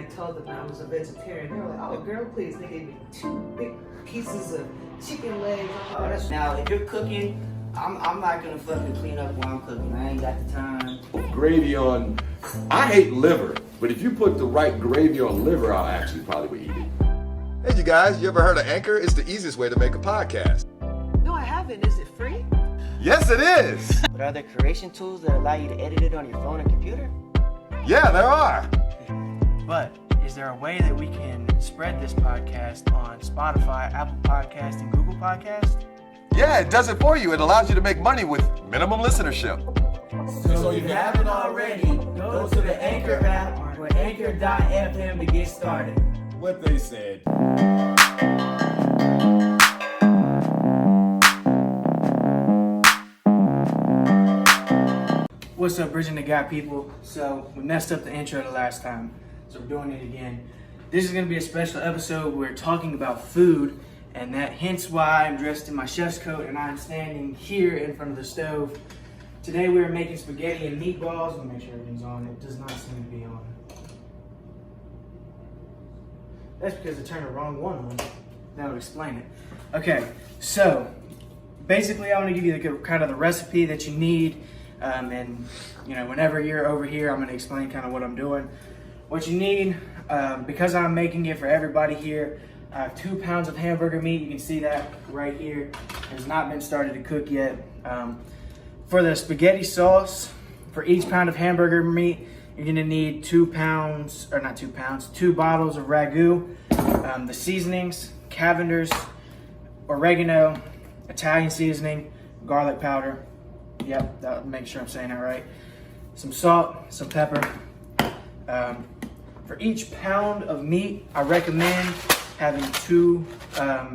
I told them I was a vegetarian, they were like, oh, girl, please. They gave me 2 big pieces of chicken legs. Now, if you're cooking, I'm not gonna fucking clean up while I'm cooking. I ain't got the time. Gravy on, I hate liver, but if you put the right gravy on liver, I'll actually probably would eat it. Hey, you guys, you ever heard of Anchor? It's the easiest way to make a podcast. No, I haven't. Is it free? Yes, it is. But are there creation tools that allow you to edit it on your phone and computer? Yeah, there are. But is there a way that we can spread this podcast on Spotify, Apple Podcast, and Google Podcast? Yeah, it does it for you. It allows you to make money with minimum listenership. So if you haven't already, go to the Anchor app or anchor.fm to get started. What they said. What's up, Bridging the Gap people? So we messed up the intro the last time, so we're doing it again. This is going to be a special episode. We're talking about food, and that hence why I'm dressed in my chef's coat and I'm standing here in front of the stove. Today we're making spaghetti and meatballs. Let me make sure everything's on. It does not seem to be on. That's because I turned the wrong one on. That would explain it. Okay, so basically I want to give you kind of the recipe that you need. And you know, whenever you're over here, I'm going to explain kind of what I'm doing. What you need, because I'm making it for everybody here, I have 2 pounds of hamburger meat. You can see that right here. It has not been started to cook yet. For the spaghetti sauce, for each pound of hamburger meat, you're going to need 2 bottles of ragu. The seasonings, Cavender's, oregano, Italian seasoning, garlic powder. Yep, that'll make sure I'm saying that right. Some salt, some pepper. For each pound of meat, I recommend having 2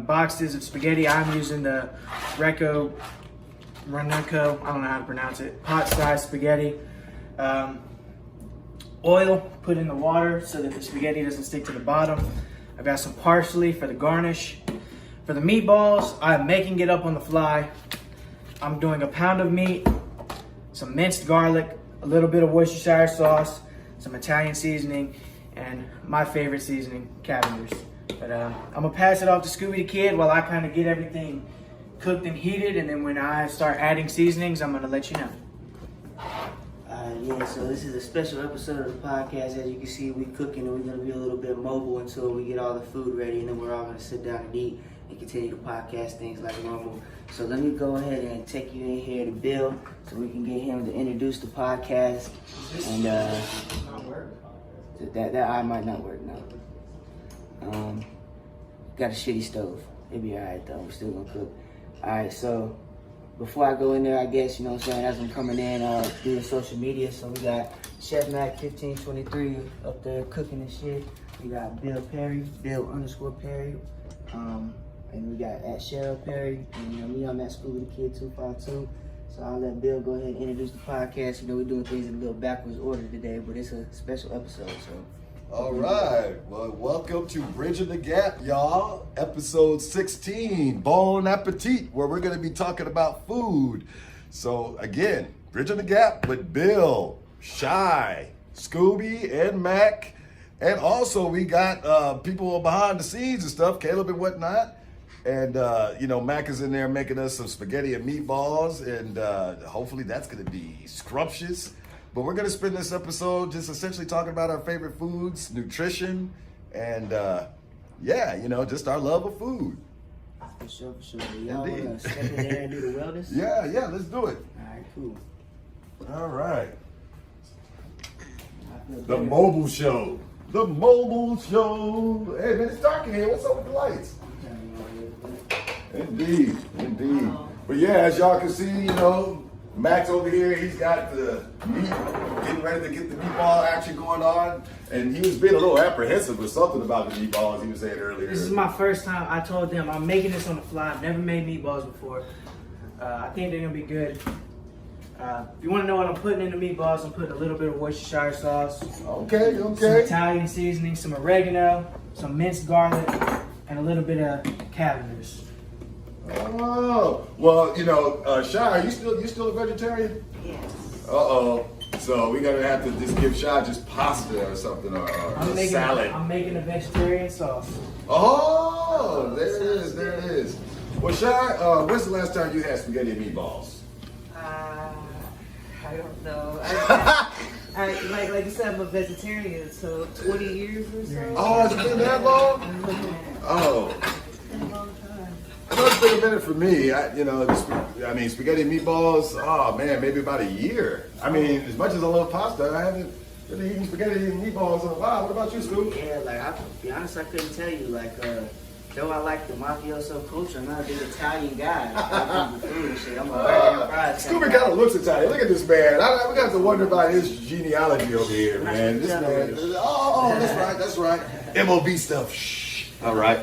boxes of spaghetti. I'm using the Renuco, I don't know how to pronounce it, pot-sized spaghetti. Oil, put in the water so that the spaghetti doesn't stick to the bottom. I've got some parsley for the garnish. For the meatballs, I'm making it up on the fly. I'm doing a pound of meat, some minced garlic, a little bit of Worcestershire sauce, some Italian seasoning, and my favorite seasoning, Cavender's. But I'm gonna pass it off to Scooby the Kid while I kind of get everything cooked and heated, and then when I start adding seasonings, I'm gonna let you know. Yeah, so this is a special episode of the podcast. As you can see, we're cooking and we're going to be a little bit mobile until we get all the food ready, and then we're all going to sit down and eat and continue to podcast things like normal. So let me go ahead and take you in here to Bill so we can get him to introduce the podcast. And that eye might not work now. Got a shitty stove. It'll be alright though. We're still gonna cook. Alright, so before I go in there, I guess, you know what I'm saying, as I'm coming in through the social media, so we got Chef Mac 1523 up there cooking and shit. We got Bill Perry, Bill_Perry. And we got at Cheryl Perry, and you know me, I'm at Scooby the Kid 252. So I'll let Bill go ahead and introduce the podcast. You know, we're doing things in a little backwards order today, but it's a special episode, so. All right. Well, welcome to Bridging the Gap, y'all. Episode 16, Bon Appetit, where we're going to be talking about food. So, again, Bridging the Gap with Bill, Shy, Scooby, and Mac. And also, we got people behind the scenes and stuff, Caleb and whatnot. And, you know, Mac is in there making us some spaghetti and meatballs. And hopefully that's going to be scrumptious. But we're going to spend this episode just essentially talking about our favorite foods, nutrition, and, yeah, you know, just our love of food. For sure. Y'all want to step in there and do the wellness? Yeah, let's do it. All right, cool. All right. The mobile show. The mobile show. Hey, man, it's dark in here. What's up with the lights? Indeed. But yeah, as y'all can see, you know, Max over here, he's got the meat, getting ready to get the meatball action going on. And he was being a little apprehensive with something about the meatballs he was saying earlier. This is my first time. I told them I'm making this on the fly. I've never made meatballs before. I think they're gonna be good. If you want to know what I'm putting in the meatballs, I'm putting a little bit of Worcestershire sauce. Okay. Some Italian seasoning, some oregano, some minced garlic, and a little bit of Cavender's. Oh, well, you know, Shy, are you still a vegetarian? Yes. Uh-oh. So we gotta have to just give Shy just pasta or something or just salad. I'm making a vegetarian sauce. Oh, there it is, there it is. Well, Shy, when's the last time you had spaghetti and meatballs? I don't know. Like you said, I'm a vegetarian, so 20 years or so. Oh, it's been that long? Oh. Been a long time. I know it's been a minute for me. I mean, spaghetti and meatballs, oh man, maybe about a year. I mean, as much as I love pasta, I haven't been eating spaghetti and meatballs in a while. What about you, Scooby? Yeah, like I'll be honest, I couldn't tell you. Like, though I like the mafioso culture, I'm not a big Italian guy. I like the food and shit. I'm a burger and fries. Scooby kind of looks Italian. Look at this man. We got to wonder about his genealogy over here, man. This man. Oh, that's right. MOB stuff. Shh. All right.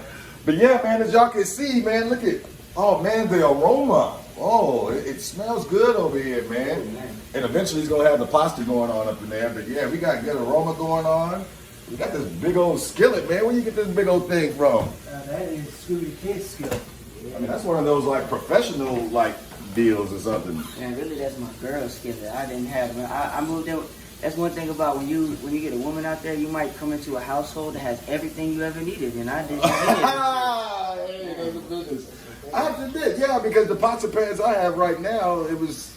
But yeah, man, as y'all can see, man, look at, oh man, the aroma. Oh, it smells good over here, man. And eventually he's gonna have the pasta going on up in there. But yeah, we got good aroma going on. We got this big old skillet, man. Where you get this big old thing from? That is Scooby Kid's skill. I mean, that's one of those like professional like deals or something. Man, really, that's my girl skillet. I didn't have. Man, I moved in. That's one thing about when you get a woman out there, you might come into a household that has everything you ever needed, and I didn't have any. Hey, that's goodness. I have to admit, yeah, because the pots and pans I have right now, it was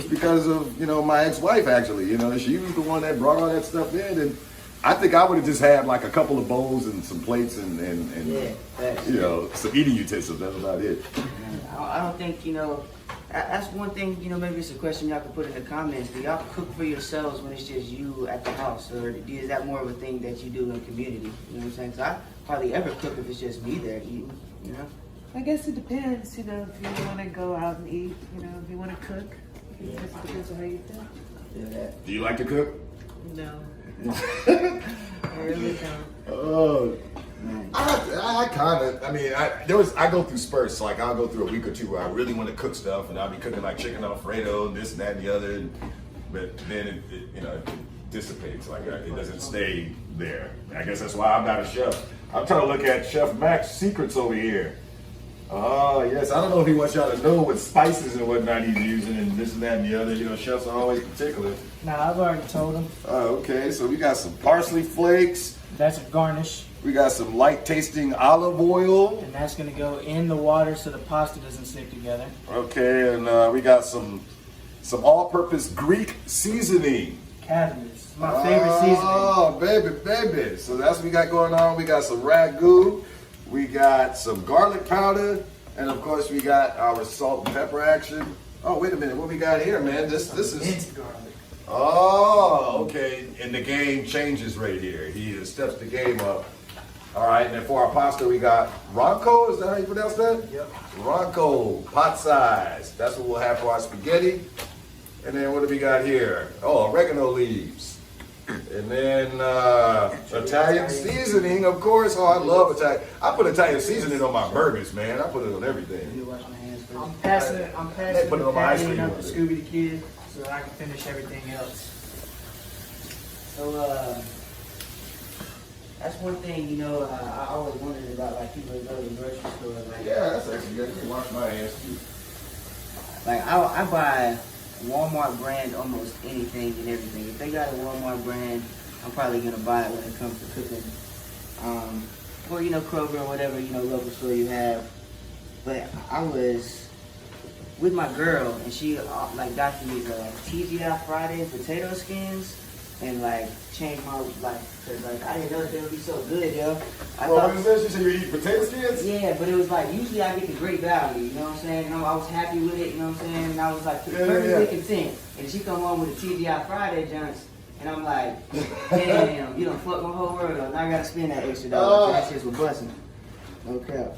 because of my ex-wife actually. She was the one that brought all that stuff in, and I think I would have just had like a couple of bowls and some plates and some eating utensils. That's about it. I don't think That's one thing, maybe it's a question y'all can put in the comments. Do y'all cook for yourselves when it's just you at the house? Or is that more of a thing that you do in community? You know what I'm saying? Because I hardly ever cook if it's just me there eating, I guess it depends, if you want to go out and eat, if you want to cook. I guess it depends on how you feel. Yeah. Do you like to cook? No. I really don't. Oh. I kind of, I go through spurts. Like I'll go through a week or two where I really want to cook stuff, and I'll be cooking like chicken Alfredo and this and that and the other. But then it dissipates. Like it doesn't stay there. I guess that's why I'm not a chef. I'm trying to look at Chef Mac's secrets over here. Oh yes, I don't know if he wants y'all to know what spices and whatnot he's using and this and that and the other. Chefs are always particular. Nah, I've already told him. Okay, so we got some parsley flakes. That's a garnish. We got some light tasting olive oil. And that's going to go in the water so the pasta doesn't stick together. Okay, and we got some all-purpose Greek seasoning. Cadmius, my favorite seasoning. Oh, baby. So that's what we got going on. We got some ragu. We got some garlic powder. And of course, we got our salt and pepper action. Oh, wait a minute. What we got here, man? This is... Minced garlic. Oh, okay. And the game changes right here. He steps the game up. All right, and then for our pasta, we got Ronco. Is that how you pronounce that? Yep. Ronco, pot size. That's what we'll have for our spaghetti. And then what do we got here? Oh, oregano leaves. And then Italian seasoning, of course. Oh, I love Italian. I put Italian seasoning on my burgers, man. I put it on everything. You wash my hands first. I'm passing put it the on my ice patty cream up to with it. Scooby the Kid so that I can finish everything else. So, that's one thing, I always wondered about, like, people that go to the grocery store. Like, Yeah, that's actually good. You can wash my hands too. Like, I buy Walmart brand almost anything and everything. If they got a Walmart brand, I'm probably going to buy it when it comes to cooking. Or, Kroger or whatever, local store you have. But I was with my girl, and she, got these TGI Friday potato skins. And changed my life, cause I didn't know that they would be so good, yo. I Well, thought, what is this? You said you eat potato skins? yeah, but it was usually I get the great value, you know what I'm saying? And I was happy with it, you know what I'm saying? And I was perfectly content. And she come home with the TGI Friday joints, and I'm like, damn, you done fucked my whole world up. Now I gotta spend that extra dollar. That shit was busting. Okay.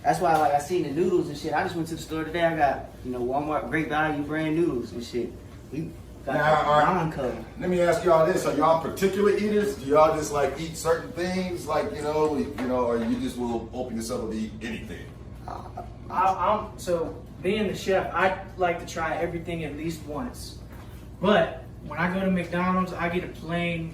That's why, I seen the noodles and shit. I just went to the store today. I got, Walmart great value brand noodles and shit. We got brown color. Let me ask y'all this: are y'all particular eaters? Do y'all just eat certain things, or you just will open yourself up to eat anything? So being the chef, I like to try everything at least once. But when I go to McDonald's, I get a plain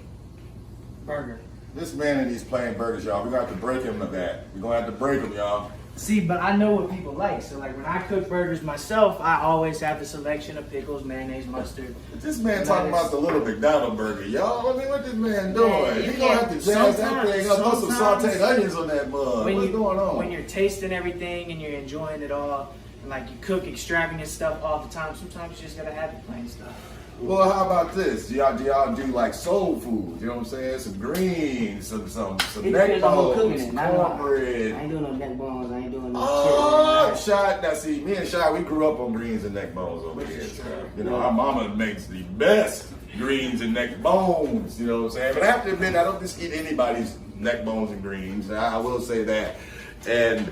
burger. This man and these plain burgers, y'all. We're gonna have to break him of that. We're gonna have to break him, y'all. See, but I know what people like. So like when I cook burgers myself, I always have the selection of pickles, mayonnaise, mustard. This man talking about the little McDonald's burger, y'all. I mean, what this man doing? Man, He gonna have to jazz that thing up. Put some sometimes- sauteed onions on that mug. What's going on? When you're tasting everything and you're enjoying it all, and like you cook extravagant stuff all the time, sometimes you just gotta have the plain stuff. Well, how about this? Do y'all do like soul food? You know what I'm saying? Some greens, some It neck depends on who cooking bones, it. some I cornbread. ain't doing no neck bones. I ain't doing no Oh, shit. Shy. Now, see, me and Shy, we grew up on greens and neck bones over here. So, you know, our mama makes the best greens and neck bones. You know what I'm saying? But I have to admit, I don't just eat anybody's neck bones and greens. I will say that. And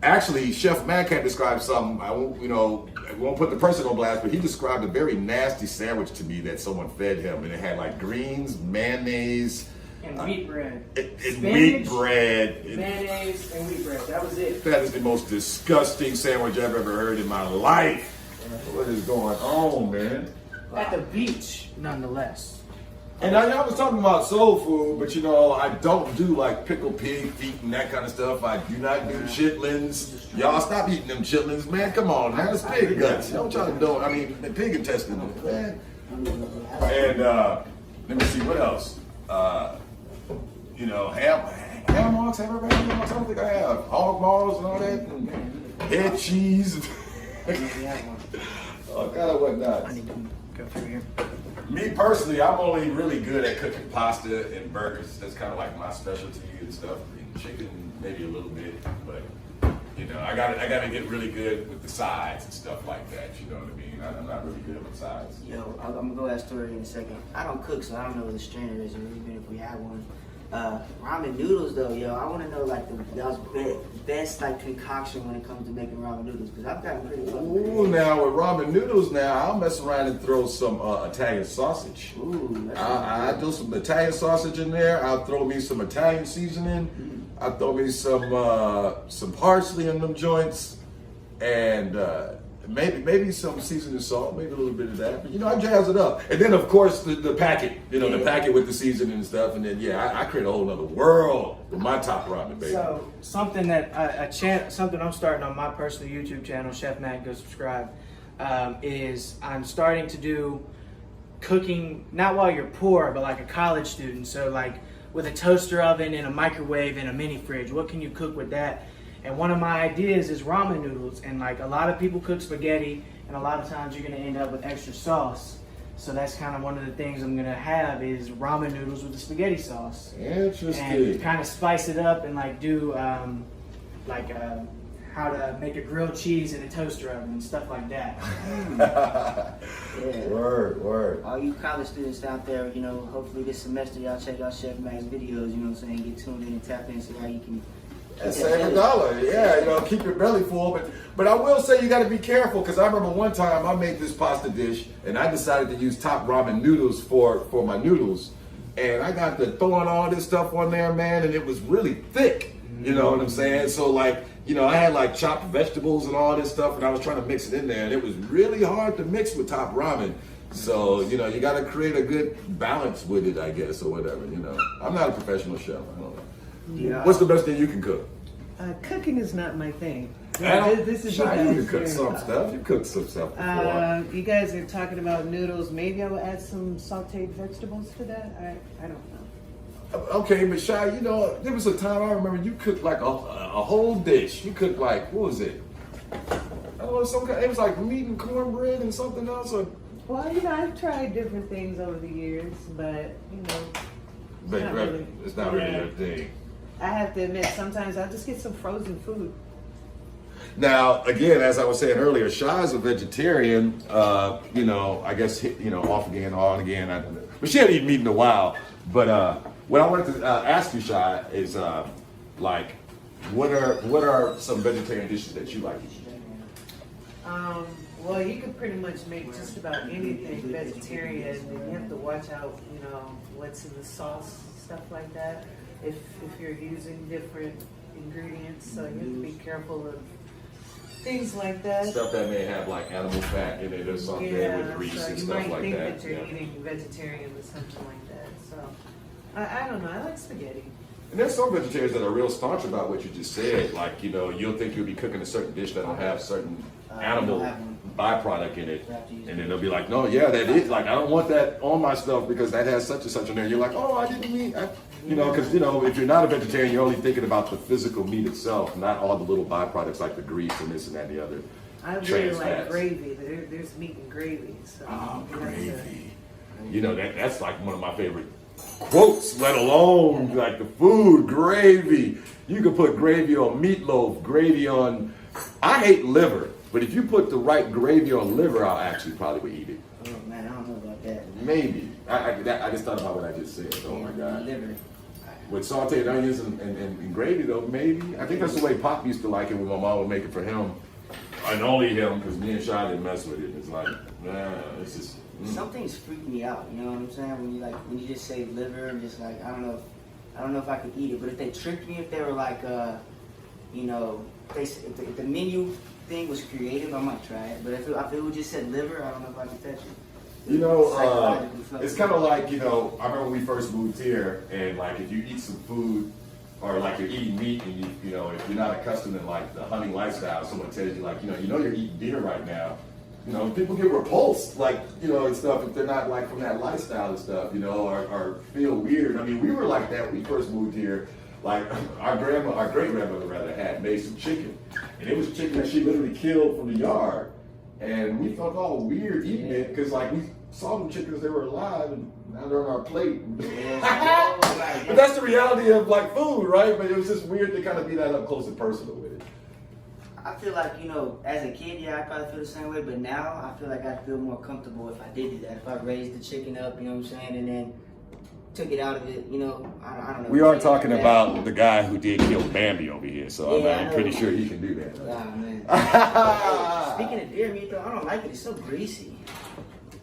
actually, Chef Mancat described something. I won't put the person on blast, but he described a very nasty sandwich to me that someone fed him, and it had like greens, mayonnaise, And wheat bread. and Spinach, wheat bread. mayonnaise, and wheat bread. That was it. That is the most disgusting sandwich I've ever heard in my life. What is going on, man? At the beach, nonetheless. And I was talking about soul food, but you know, I don't do like pickled pig feet and that kind of stuff. I do not do chitlins. Y'all stop eating them chitlins, man. Come on, man. It's pig guts. Don't try to do it. I mean, the pig intestines, man. And let me see, what else? You know, ham hocks. Have I ever had ham hocks? I don't think I have. Hog balls and all that. And head cheese. All kind of whatnot. I need to go through here. Me personally, I'm only really good at cooking pasta and burgers. That's kind of like my specialty and stuff. And chicken, maybe a little bit, but you know, I gotta get really good with the sides and stuff like that. You know what I mean? I'm not really good with sides. Yo, I'm gonna go ask Tori in a second. I don't cook, so I don't know what the strainer is, or even if we have one. Ramen noodles, though, yo, I want to know like y'all's best like concoction when it comes to making ramen noodles, because I've gotten pretty fucking Ooh, now with ramen noodles, now I'll mess around and throw some Italian sausage. Ooh, that's I do some Italian sausage in there. I'll throw me some Italian seasoning. I'll throw me some parsley in them joints, and maybe some seasoning salt, maybe a little bit of that. But you know, I jazz it up, and then of course the packet. You know, the packet with the seasoning and stuff, and then I create a whole other world with my top ramen, baby. So something that something I'm starting on my personal YouTube channel, Chef Matt, go subscribe. Is I'm starting to do cooking not while you're poor, but like a college student. So like with a toaster oven and a microwave and a mini fridge, what can you cook with that? And one of my ideas is ramen noodles. And like a lot of people cook spaghetti, and a lot of times you're gonna end up with extra sauce. So that's kind of one of the things I'm gonna have is ramen noodles with the spaghetti sauce. Interesting. And kind of spice it up and like do how to make a grilled cheese in a toaster oven and stuff like that. Yeah. Word. All you college students out there, you know, hopefully this semester y'all check out Chef Matt's videos, you know what I'm saying? Get tuned in and tap in, see how you can Save a dollar, yeah, you know, keep your belly full. But I will say you got to be careful, because I remember one time I made this pasta dish and I decided to use top ramen noodles for my noodles, and I got to throwing all this stuff on there, man, and it was really thick. You know what I'm saying? So like, you know, I had like chopped vegetables and all this stuff, and I was trying to mix it in there, and it was really hard to mix with top ramen. So, you know, you got to create a good balance with it, I guess, or whatever. You know, I'm not a professional chef. I don't know. Yeah. What's the best thing you can cook? Cooking is not my thing. Adam, This is Shy, you you guys can cook here. some stuff. You cooked some stuff before. You guys are talking about noodles. Maybe I will add some sauteed vegetables to that. I don't know. Okay, but Shy, you know, there was a time I remember you cooked like a whole dish. You cooked like, what was it? I don't know, some kind. It was like meat and cornbread and something else. Or, Well, you know, I've tried different things over the years, but you know, it's not really your thing. I have to admit, sometimes I'll just get some frozen food. Now, again, as I was saying earlier, Shy's a vegetarian. You know, I guess, you know, off again, on again. But she hadn't eaten meat in a while. But what I wanted to ask you, Shy, is like, what are some vegetarian dishes that you like to eat? Well, you can pretty much make just about anything vegetarian, and you have to watch out, you know, what's in the sauce, stuff like that. If you're using different ingredients, so you have to be careful of things like that. Stuff that may have like animal fat in it or something with grease so and you stuff might like think that. you're eating vegetarian or something like that. So I don't know. I like spaghetti. And there's some vegetarians that are real staunch about what you just said. Like, you'll think you'll be cooking a certain dish that'll have certain animal byproduct in it. And then they'll be like, no, yeah, that is, like, I don't want that on my stuff because that has such and such in there. And you're like, oh, I didn't mean, because, if you're not a vegetarian, you're only thinking about the physical meat itself, not all the little byproducts like the grease and this and that and the other. I really like gravy. There's meat and gravy. So Gravy. That's like one of my favorite quotes, let alone like the food, gravy. You can put gravy on meatloaf, gravy on, I hate liver, but if you put the right gravy on liver, I'll actually probably eat it. Oh man, I don't know about that. Maybe. I just thought about what I just said. Oh my God. Liver. With sauteed onions and gravy though, maybe. I think that's the way Pop used to like it when my mom would make it for him. And only him, because me and Shy didn't mess with it. It's like, nah, it's just. Some things freak me out, you know what I'm saying? When you just say liver, I'm just like, I don't know if I could eat it. But if they tricked me, if they were like, if the menu thing was creative, I might try it. But if it would just said liver, I don't know if I could touch it. It's kind of like, I remember when we first moved here, and like if you eat some food, or like you're eating meat, and if you're not accustomed to like the hunting lifestyle, someone tells you like, you're eating deer right now. People get repulsed, like, and stuff if they're not like from that lifestyle and stuff, or feel weird. I mean, we were like that when we first moved here. Like our great grandmother rather had made some chicken, and it was chicken that she literally killed from the yard, and we felt all weird eating it because like we saw them chickens, they were alive, and now they're on our plate. But that's the reality of like food, right? But it was just weird to kind of be that up close and personal with it. I feel like, as a kid, I probably feel the same way, but now I feel like I feel more comfortable if I did do that. If I raised the chicken up, you know what I'm saying, and then took it out of it, I don't know. We are talking about the guy who did kill Bambi over here, so Yeah, I'm pretty sure he can do that. Ah, man. Speaking of deer meat, though, I don't like it. It's so greasy.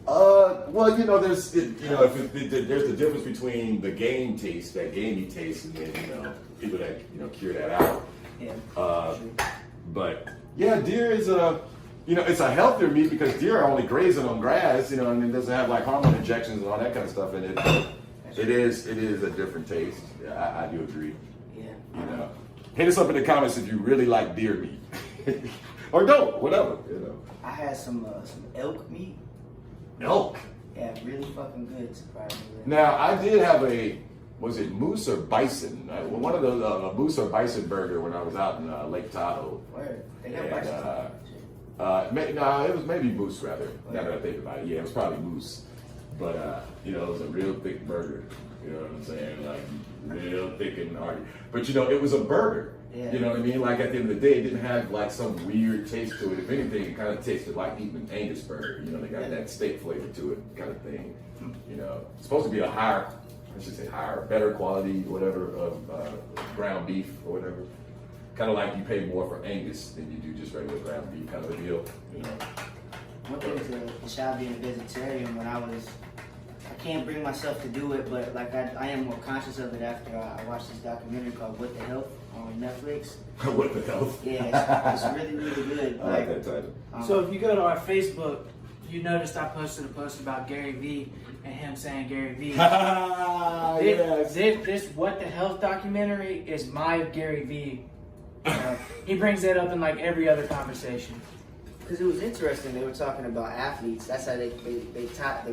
Well, there's the difference between the game taste, that gamey taste, and then people that cure that out. Yeah. But yeah, deer is it's a healthier meat because deer are only grazing on grass, and it doesn't have like hormone injections and all that kind of stuff in it. It is a different taste. Yeah, I do agree. Yeah. Hit us up in the comments if you really like deer meat, or don't, whatever. I had some elk meat. Elk. Yeah, really fucking good, surprisingly. Now I did have was it moose or bison? One of those, a moose or bison burger when I was out in Lake Tahoe. Where? They got bison. No, it was maybe moose rather. Now that I think about it, yeah, it was probably moose. But it was a real thick burger. You know what I'm saying? Like real thick and hearty. But it was a burger. Yeah. You know what I mean? Like at the end of the day, it didn't have like some weird taste to it. If anything, it kind of tasted like eating an Angus burger. They got that steak flavor to it, kind of thing. It's supposed to be a better quality, whatever, of ground beef or whatever. Kind of like you pay more for Angus than you do just regular ground beef, kind of a deal. One thing to Shy being a vegetarian, I can't bring myself to do it, but like I am more conscious of it after I watched this documentary called What the Health on Netflix. What the Health? Yeah, it's really, really good. I like that title. So if you go to our Facebook, you noticed I posted a post about Gary Vee and him saying Gary Vee. Yes. This What the Health documentary is my Gary Vee. He brings that up in like every other conversation. Because it was interesting, they were talking about athletes. That's how they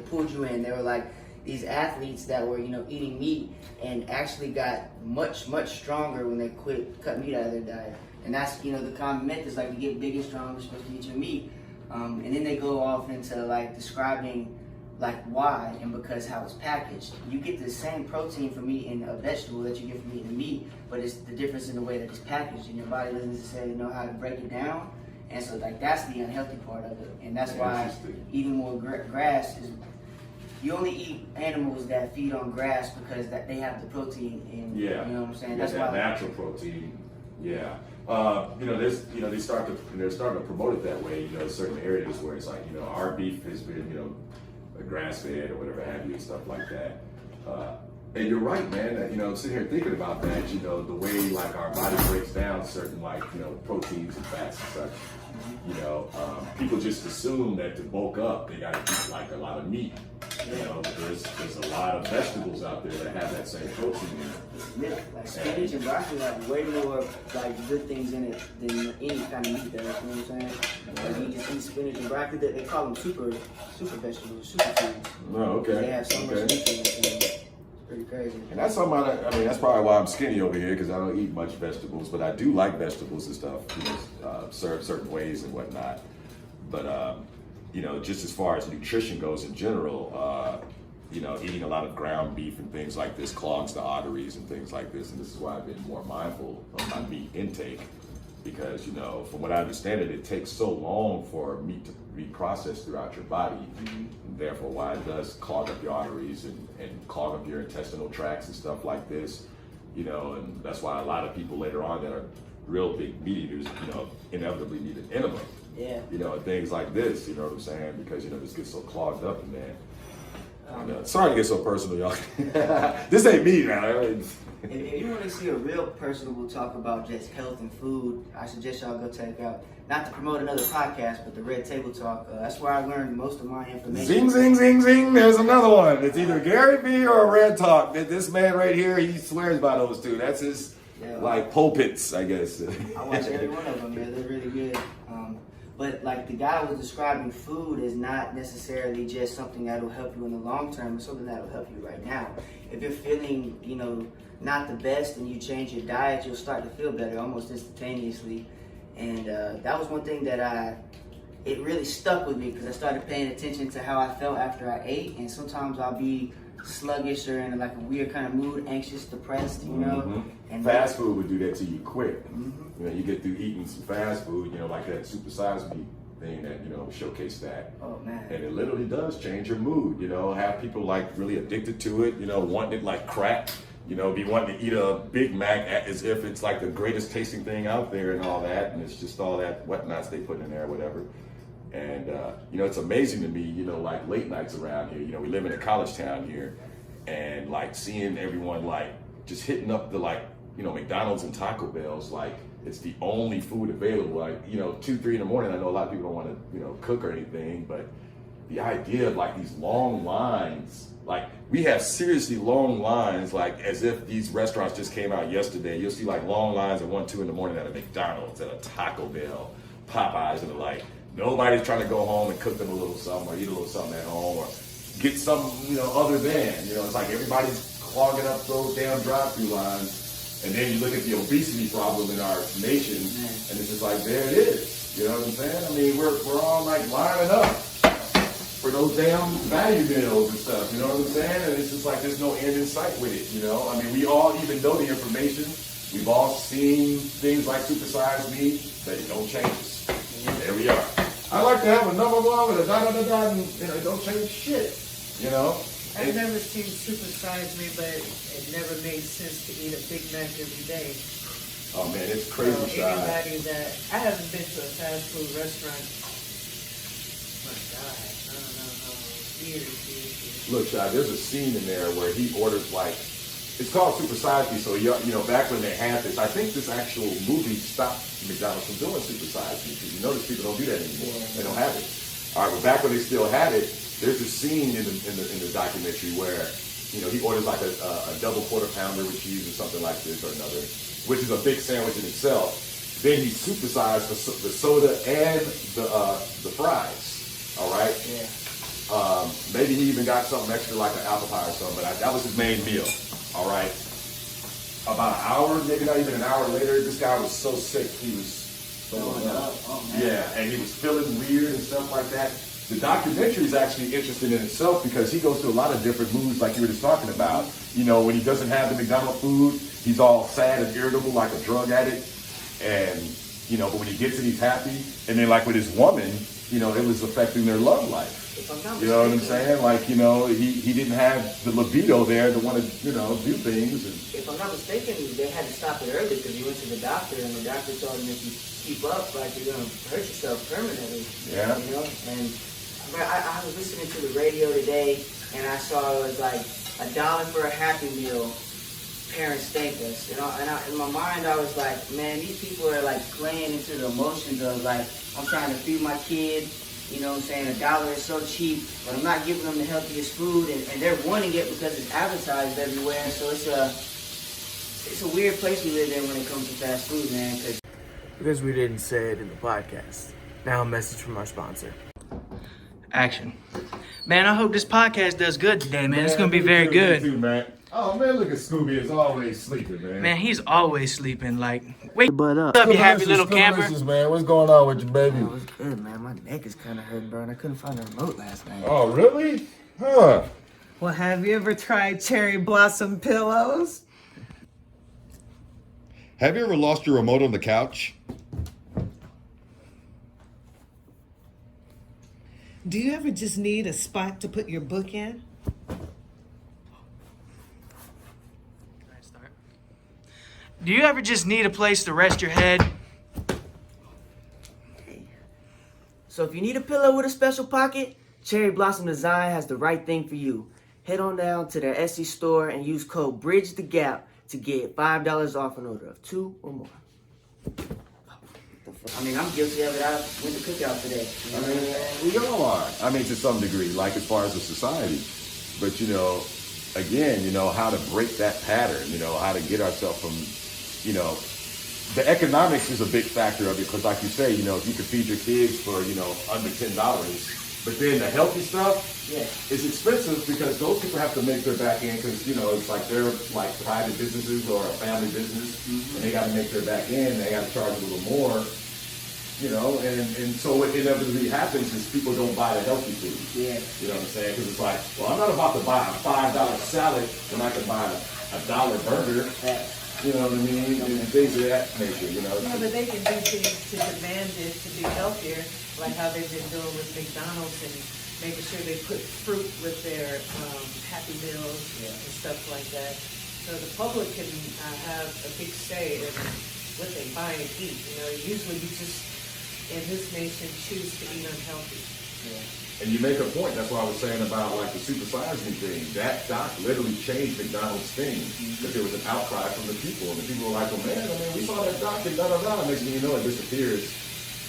pulled you in. They were like these athletes that were eating meat and actually got much stronger when they quit cut meat out of their diet. And that's the common myth is like to get big and strong, you're supposed to eat your meat. And then they go off into like describing like why and because how it's packaged. You get the same protein from eating a vegetable that you get from eating meat, but it's the difference in the way that it's packaged, and your body doesn't necessarily know how to break it down. And so like that's the unhealthy part of it, and that's why eating more grass is. You only eat animals that feed on grass because that they have the protein in. Yeah. You know what I'm saying? Yeah, That's that why natural protein. Yeah. They're starting to promote it that way. Certain areas where it's like, our beef has been, grass fed or whatever have you and stuff like that. And you're right, man. Sitting here thinking about that, the way like our body breaks down certain like, proteins and fats and such. People just assume that to bulk up, they got to eat like a lot of meat. There's there's a lot of vegetables out there that have that same protein in it. Yeah, like spinach and broccoli have way more like good things in it than any kind of meat does. You know what I'm saying? Like you just eat spinach and broccoli. They call them super vegetables, super foods. Oh, okay. They have so much Okay. nutrients in it. It's pretty crazy. And that's something I mean, that's probably why I'm skinny over here, because I don't eat much vegetables, but I do like vegetables and stuff, served certain ways and whatnot. But, just as far as nutrition goes in general, eating a lot of ground beef and things like this clogs the arteries and things like this. And this is why I've been more mindful of my meat intake, because, from what I understand it takes so long for meat to be processed throughout your body. And therefore why it does clog up your arteries and clog up your intestinal tracts and stuff like this, and that's why a lot of people later on that are real big meat eaters, inevitably need an enema. Yeah. And things like this, you know what I'm saying? Because, this gets so clogged up in there. Sorry to get so personal, y'all. This ain't me now. If you want to see a real personable talk about just health and food, I suggest y'all go check out, not to promote another podcast, but the Red Table Talk. That's where I learned most of my information. Zing, zing, zing, zing. There's another one. It's either Gary Vee or Red Talk. This man right here, he swears by those two. That's his, pulpits, I guess. I watch every one of them, man. They're really good. But like the guy was describing, food is not necessarily just something that'll help you in the long term. It's something that'll help you right now. If you're feeling, not the best and you change your diet, you'll start to feel better almost instantaneously. And that was one thing that it really stuck with me, because I started paying attention to how I felt after I ate. And sometimes I'll be sluggish or in like a weird kind of mood, anxious, depressed, Mm-hmm. And fast food would do that to you quick. You get through eating some fast food, like that supersized meat thing that, showcase that. Oh man. And it literally does change your mood, have people like really addicted to it, wanting it like crack, be wanting to eat a Big Mac as if it's like the greatest tasting thing out there and all that. And it's just all that whatnots they put in there or whatever. And, it's amazing to me, like late nights around here, we live in a college town here, and like seeing everyone like just hitting up the McDonald's and Taco Bell's, like it's the only food available. Like, 2, 3 in the morning, I know a lot of people don't want to, cook or anything, but the idea of like these long lines, like we have seriously long lines, like as if these restaurants just came out yesterday. You'll see like long lines at 1, 2 in the morning at a McDonald's, at a Taco Bell, Popeyes, and the like. Nobody's trying to go home and cook them a little something or eat a little something at home or get something, other than, it's like everybody's clogging up those damn drive-through lines. And then you look at the obesity problem in our nation, and it's just like, there it is. You know what I'm saying? I mean, we're all like lining up for those damn value meals and stuff. You know what I'm saying? And it's just like there's no end in sight with it. I mean, we all even know the information. We've all seen things like supersized meat, but it don't change us. There we are. I like to have a number one with a da-da-da-da, and it don't change shit. I've never seen supersize me, but it never made sense to eat a Big Mac every day. Oh man, it's crazy. Anybody that I haven't been to a fast food restaurant. My God, I don't know how years. Look, Shai, there's a scene in there where he orders like, it's called Super Size Me. So back when they had this, I think this actual movie stopped McDonald's from doing Super Size Me, because you notice people don't do that anymore. They don't have it. All right, but back when they still had it, there's a scene in the documentary where he orders like a double quarter pounder with cheese or something like this or another, which is a big sandwich in itself. Then he supersized the soda and the fries. All right. Yeah. Maybe he even got something extra like an apple pie or something, but that was his main meal. All right. About an hour, maybe not even an hour later, this guy was so sick he was throwing up. Oh, man. Yeah, and he was feeling weird and stuff like that. The documentary is actually interesting in itself because he goes through a lot of different moods, like you were just talking about. When he doesn't have the McDonald's food, he's all sad and irritable like a drug addict. And, but when he gets it, he's happy. And then like with his woman, it was affecting their love life. You know what I'm saying? Like, he didn't have the libido there to want to, do things. And if I'm not mistaken, they had to stop it early because he went to the doctor, and the doctor told him if you keep up, like you're gonna hurt yourself permanently. Yeah. And I was listening to the radio today, and I saw it was like $1 for a Happy Meal. Parents thank us, and in my mind I was like, man, these people are like playing into the emotions of like, I'm trying to feed my kid, You know what I'm saying? $1 is so cheap, but I'm not giving them the healthiest food, and they're wanting it because it's advertised everywhere. So it's a weird place we live in when it comes to fast food, man. Because we didn't say it in the podcast. Now a message from our sponsor. Action. Man, I hope this podcast does good today, man. It's going to be very good. Too, man. Oh, man, look at Scooby. Is always sleeping, man. Man, he's always sleeping. Like, wake up, you happy little camper. Man. What's going on with you, baby? Man, what's good, man? My neck is kind of hurting, bro, and I couldn't find the remote last night. Oh, really? Huh. Well, have you ever tried cherry blossom pillows? Have you ever lost your remote on the couch? Do you ever just need a spot to put your book in? Do you ever just need a place to rest your head? So if you need a pillow with a special pocket, Cherry Blossom Design has the right thing for you. Head on down to their Etsy store and use code BRIDGETHEGAP to get $5 off an order of 2 or more. I mean, I'm guilty of it. I went to cookout today. You know what I mean? We all are. I mean, to some degree, like as far as a society. But, you know, again, you know, how to break that pattern, you know, how to get ourselves from, you know, the economics is a big factor of it because, like you say, you know, if you could feed your kids for, you know, under $10, but then the healthy stuff is expensive because those people have to make their back end because, you know, it's like they're like private businesses or a family business and they got to make their back end. They got to charge a little more. You know, and so what inevitably happens is people don't buy the healthy food. Yeah. You know what I'm saying? Because it's like, well, I'm not about to buy a $5 salad when I can buy a $1 burger. You know what I mean? And things of that nature, you know. Yeah, but they can do things to demand it to be healthier, like how they've been doing with McDonald's and making sure they put fruit with their Happy Meals and stuff like that. So the public can have a big say in what they buy and eat. You know, usually you just in this nation choose to eat unhealthy. And you make a point. That's why I was saying about like the super size me thing. That doc literally changed McDonald's thing because there was an outcry from the people, and the people were like, "Well, man, I mean, we saw that doc and da da da." Next thing you know, it disappears.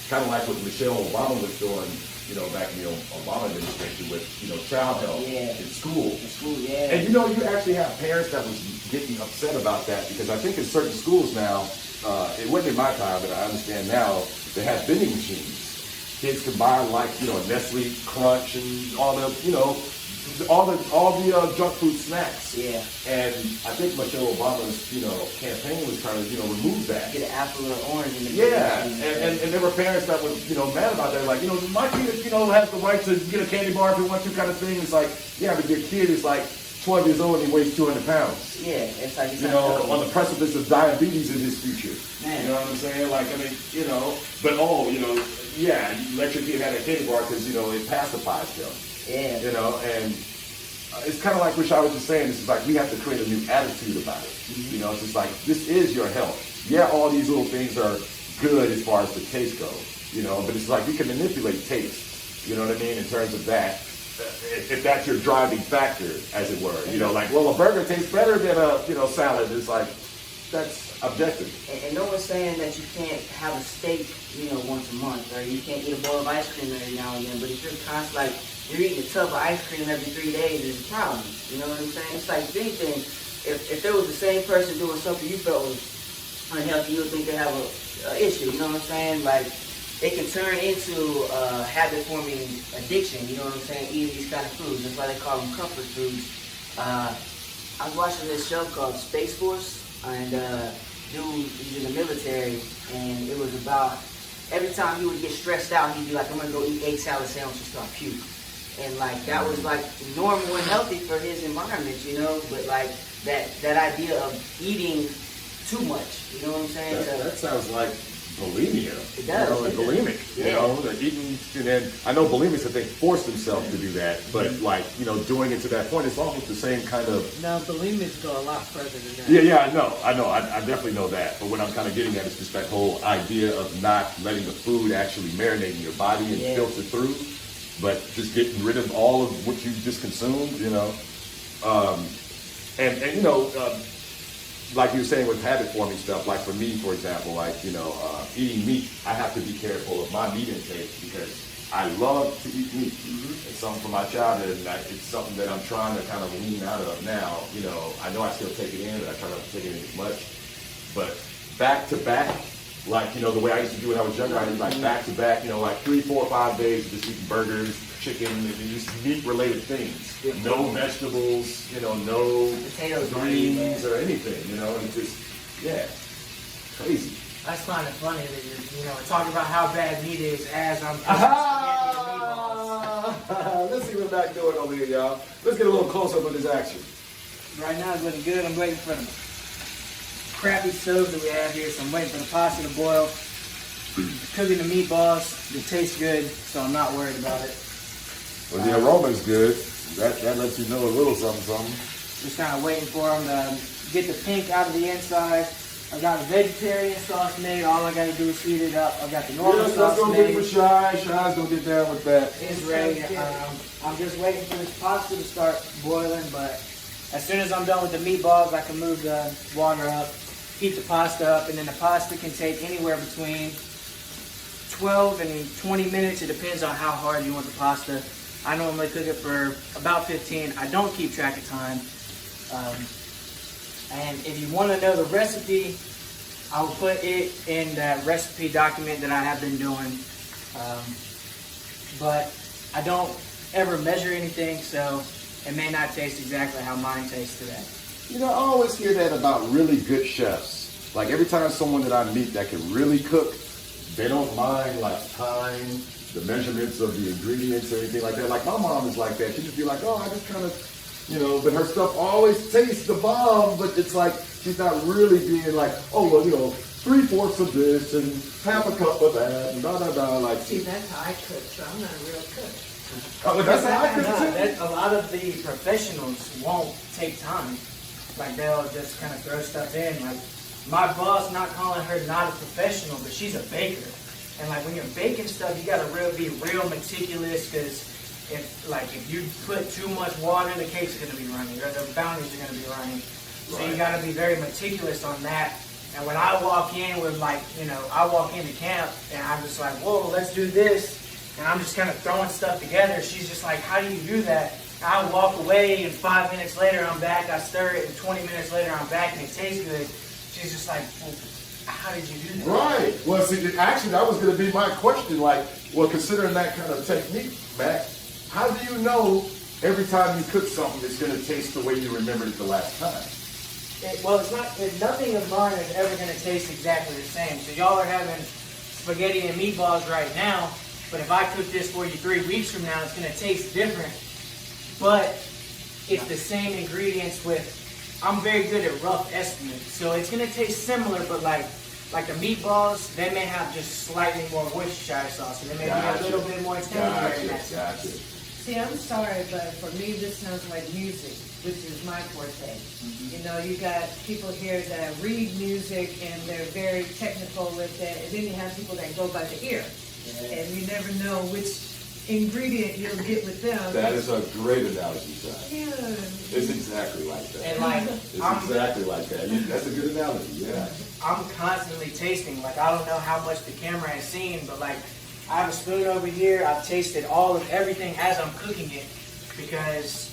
Kind of like what Michelle Obama was doing, you know, back in the Obama administration with, you know, child health in school. And you know, you actually have parents that was getting upset about that because I think in certain schools now, it wasn't in my time, but I understand now. They have vending machines. Kids can buy like, you know, Nestle Crunch and all the, you know, all the junk food snacks. Yeah. And I think Michelle Obama's, you know, campaign was trying to, you know, remove that. Get an apple or orange in the and there were parents that were, you know, mad about that. Like, you know, my kid, you know, has the right to get a candy bar if he wants to, kind of thing. It's like, yeah, but your kid is like 12 years old and he weighs 200 pounds. Yeah, it's like you know, on the precipice of diabetes in his future. Man. You know what I'm saying? Like, I mean, you know, but you know, yeah, you let your kid have a candy bar because, you know, it pacifies them. Yeah. You know, and it's kind of like what I was just saying. This is like we have to create a new attitude about it. You know, it's just like, this is your health. Yeah, all these little things are good as far as the taste goes, you know, but it's like we can manipulate taste, you know what I mean, in terms of that. If that's your driving factor, as it were, you know, like, well, a burger tastes better than a, you know, salad. It's like, that's objective. And no one's saying that you can't have a steak, you know, once a month, or you can't eat a bowl of ice cream every now and then. But if you're constantly, like, you're eating a tub of ice cream every 3 days, there's a problem. You know what I'm saying? It's like anything. If there was the same person doing something you felt was unhealthy, you would think they have a issue. You know what I'm saying? Like, it can turn into a habit-forming addiction, you know what I'm saying, eating these kind of foods. That's why they call them comfort foods. I was watching this show called Space Force, and dude, he's in the military, and it was about every time he would get stressed out, he'd be like, I'm going to go eat 8 salad sandwiches till I puke. And, like, that was, like, normal and healthy for his environment, you know, but, like, that idea of eating too much, you know what I'm saying? That sounds like bulimia. It does. You know, like bulimic. Yeah. You know, the eating, and then I know bulimics, I think, force themselves to do that, but like, you know, doing it to that point, it's almost the same kind of. Now, bulimics go a lot further than that. Yeah, I know, I definitely know that. But what I'm kind of getting at is just that whole idea of not letting the food actually marinate in your body and filter through, but just getting rid of all of what you just consumed, you know. And you know, like you were saying with habit forming stuff, like for me, for example, like, you know, eating meat, I have to be careful of my meat intake because I love to eat meat. It's something from my childhood, and it's something that I'm trying to kind of wean out of now. You know, I know I still take it in, but I try not to take it in as much. But back to back, like, you know, the way I used to do when I was younger, I did like back to back, you know, like 3, 4, 5 days of just eating burgers, chicken, and just meat-related things. No vegetables, you know, no Potatoes, greens or anything, you know, and it's just, yeah, crazy. I just find it funny that you're, talking about how bad meat is as I'm Let's see what Mac doing over here, y'all. Let's get a little close-up of this action. Right now it's looking good. I'm waiting for the crappy stove that we have here, so I'm waiting for the pasta to boil. Cooking the meatballs, they taste good, so I'm not worried about it. Well, the aroma's good. That lets you know a little something, something. Just kind of waiting for them to get the pink out of the inside. I got a vegetarian sauce made. All I got to do is heat it up. I got the normal Yes, sauce let's go get it made. for Shy. Shy's gonna get down with that. It's ready. I'm just waiting for this pasta to start boiling, but as soon as I'm done with the meatballs, I can move the water up, heat the pasta up, and then the pasta can take anywhere between 12 and 20 minutes. It depends on how hard you want the pasta. I normally cook it for about 15. I don't keep track of time. And if you want to know the recipe, I will put it in that recipe document that I have been doing. But I don't ever measure anything, so it may not taste exactly how mine tastes today. You know, I always hear that about really good chefs. Like every time someone that I meet that can really cook, they don't mind like time, the measurements of the ingredients or anything like that. Like my mom is like that. She just be like, oh, I just kind of, but her stuff always tastes the bomb, but it's like she's not really being like, oh, well, 3/4 of this and half a cup of that and like. See, that's how I cook, so I'm not a real cook. Oh, but that's how I cook too. A lot of the professionals won't take time. Like they'll just kind of throw stuff in. Like my boss, not calling her not a professional, but she's a baker. And like when you're baking stuff, you gotta be real meticulous, because if you put too much water, the cake's gonna be running, or the bounties are gonna be running. So you gotta be very meticulous on that. And when I walk in with I walk into camp and I'm just like, whoa, let's do this. And I'm just kind of throwing stuff together. She's just like, how do you do that? And I walk away and 5 minutes later I'm back, I stir it, and 20 minutes later I'm back and it tastes good. She's just like, well, how did you do that? Right. Well, see, actually, that was going to be my question. Like, well, considering that kind of technique, Mac, how do you know every time you cook something it's going to taste the way you remembered it the last time? Nothing of mine is ever going to taste exactly the same. So y'all are having spaghetti and meatballs right now, but if I cook this for you 3 weeks from now, it's going to taste different. But it's the same ingredients I'm very good at rough estimates. So it's going to taste similar, but like the meatballs, they may have just slightly more Worcestershire sauce, and they may be a little bit more tender in that sauce. See, I'm sorry, but for me, this sounds like music, which is my forte. You got people here that read music and they're very technical with it, and then you have people that go by the ear, and you never know which ingredient you'll get with them. That is a great analogy, John. Yeah. It's exactly like that. And it's exactly like that. That's a good analogy, yeah. I'm constantly tasting. I don't know how much the camera has seen, but I have a spoon over here. I've tasted everything as I'm cooking it, because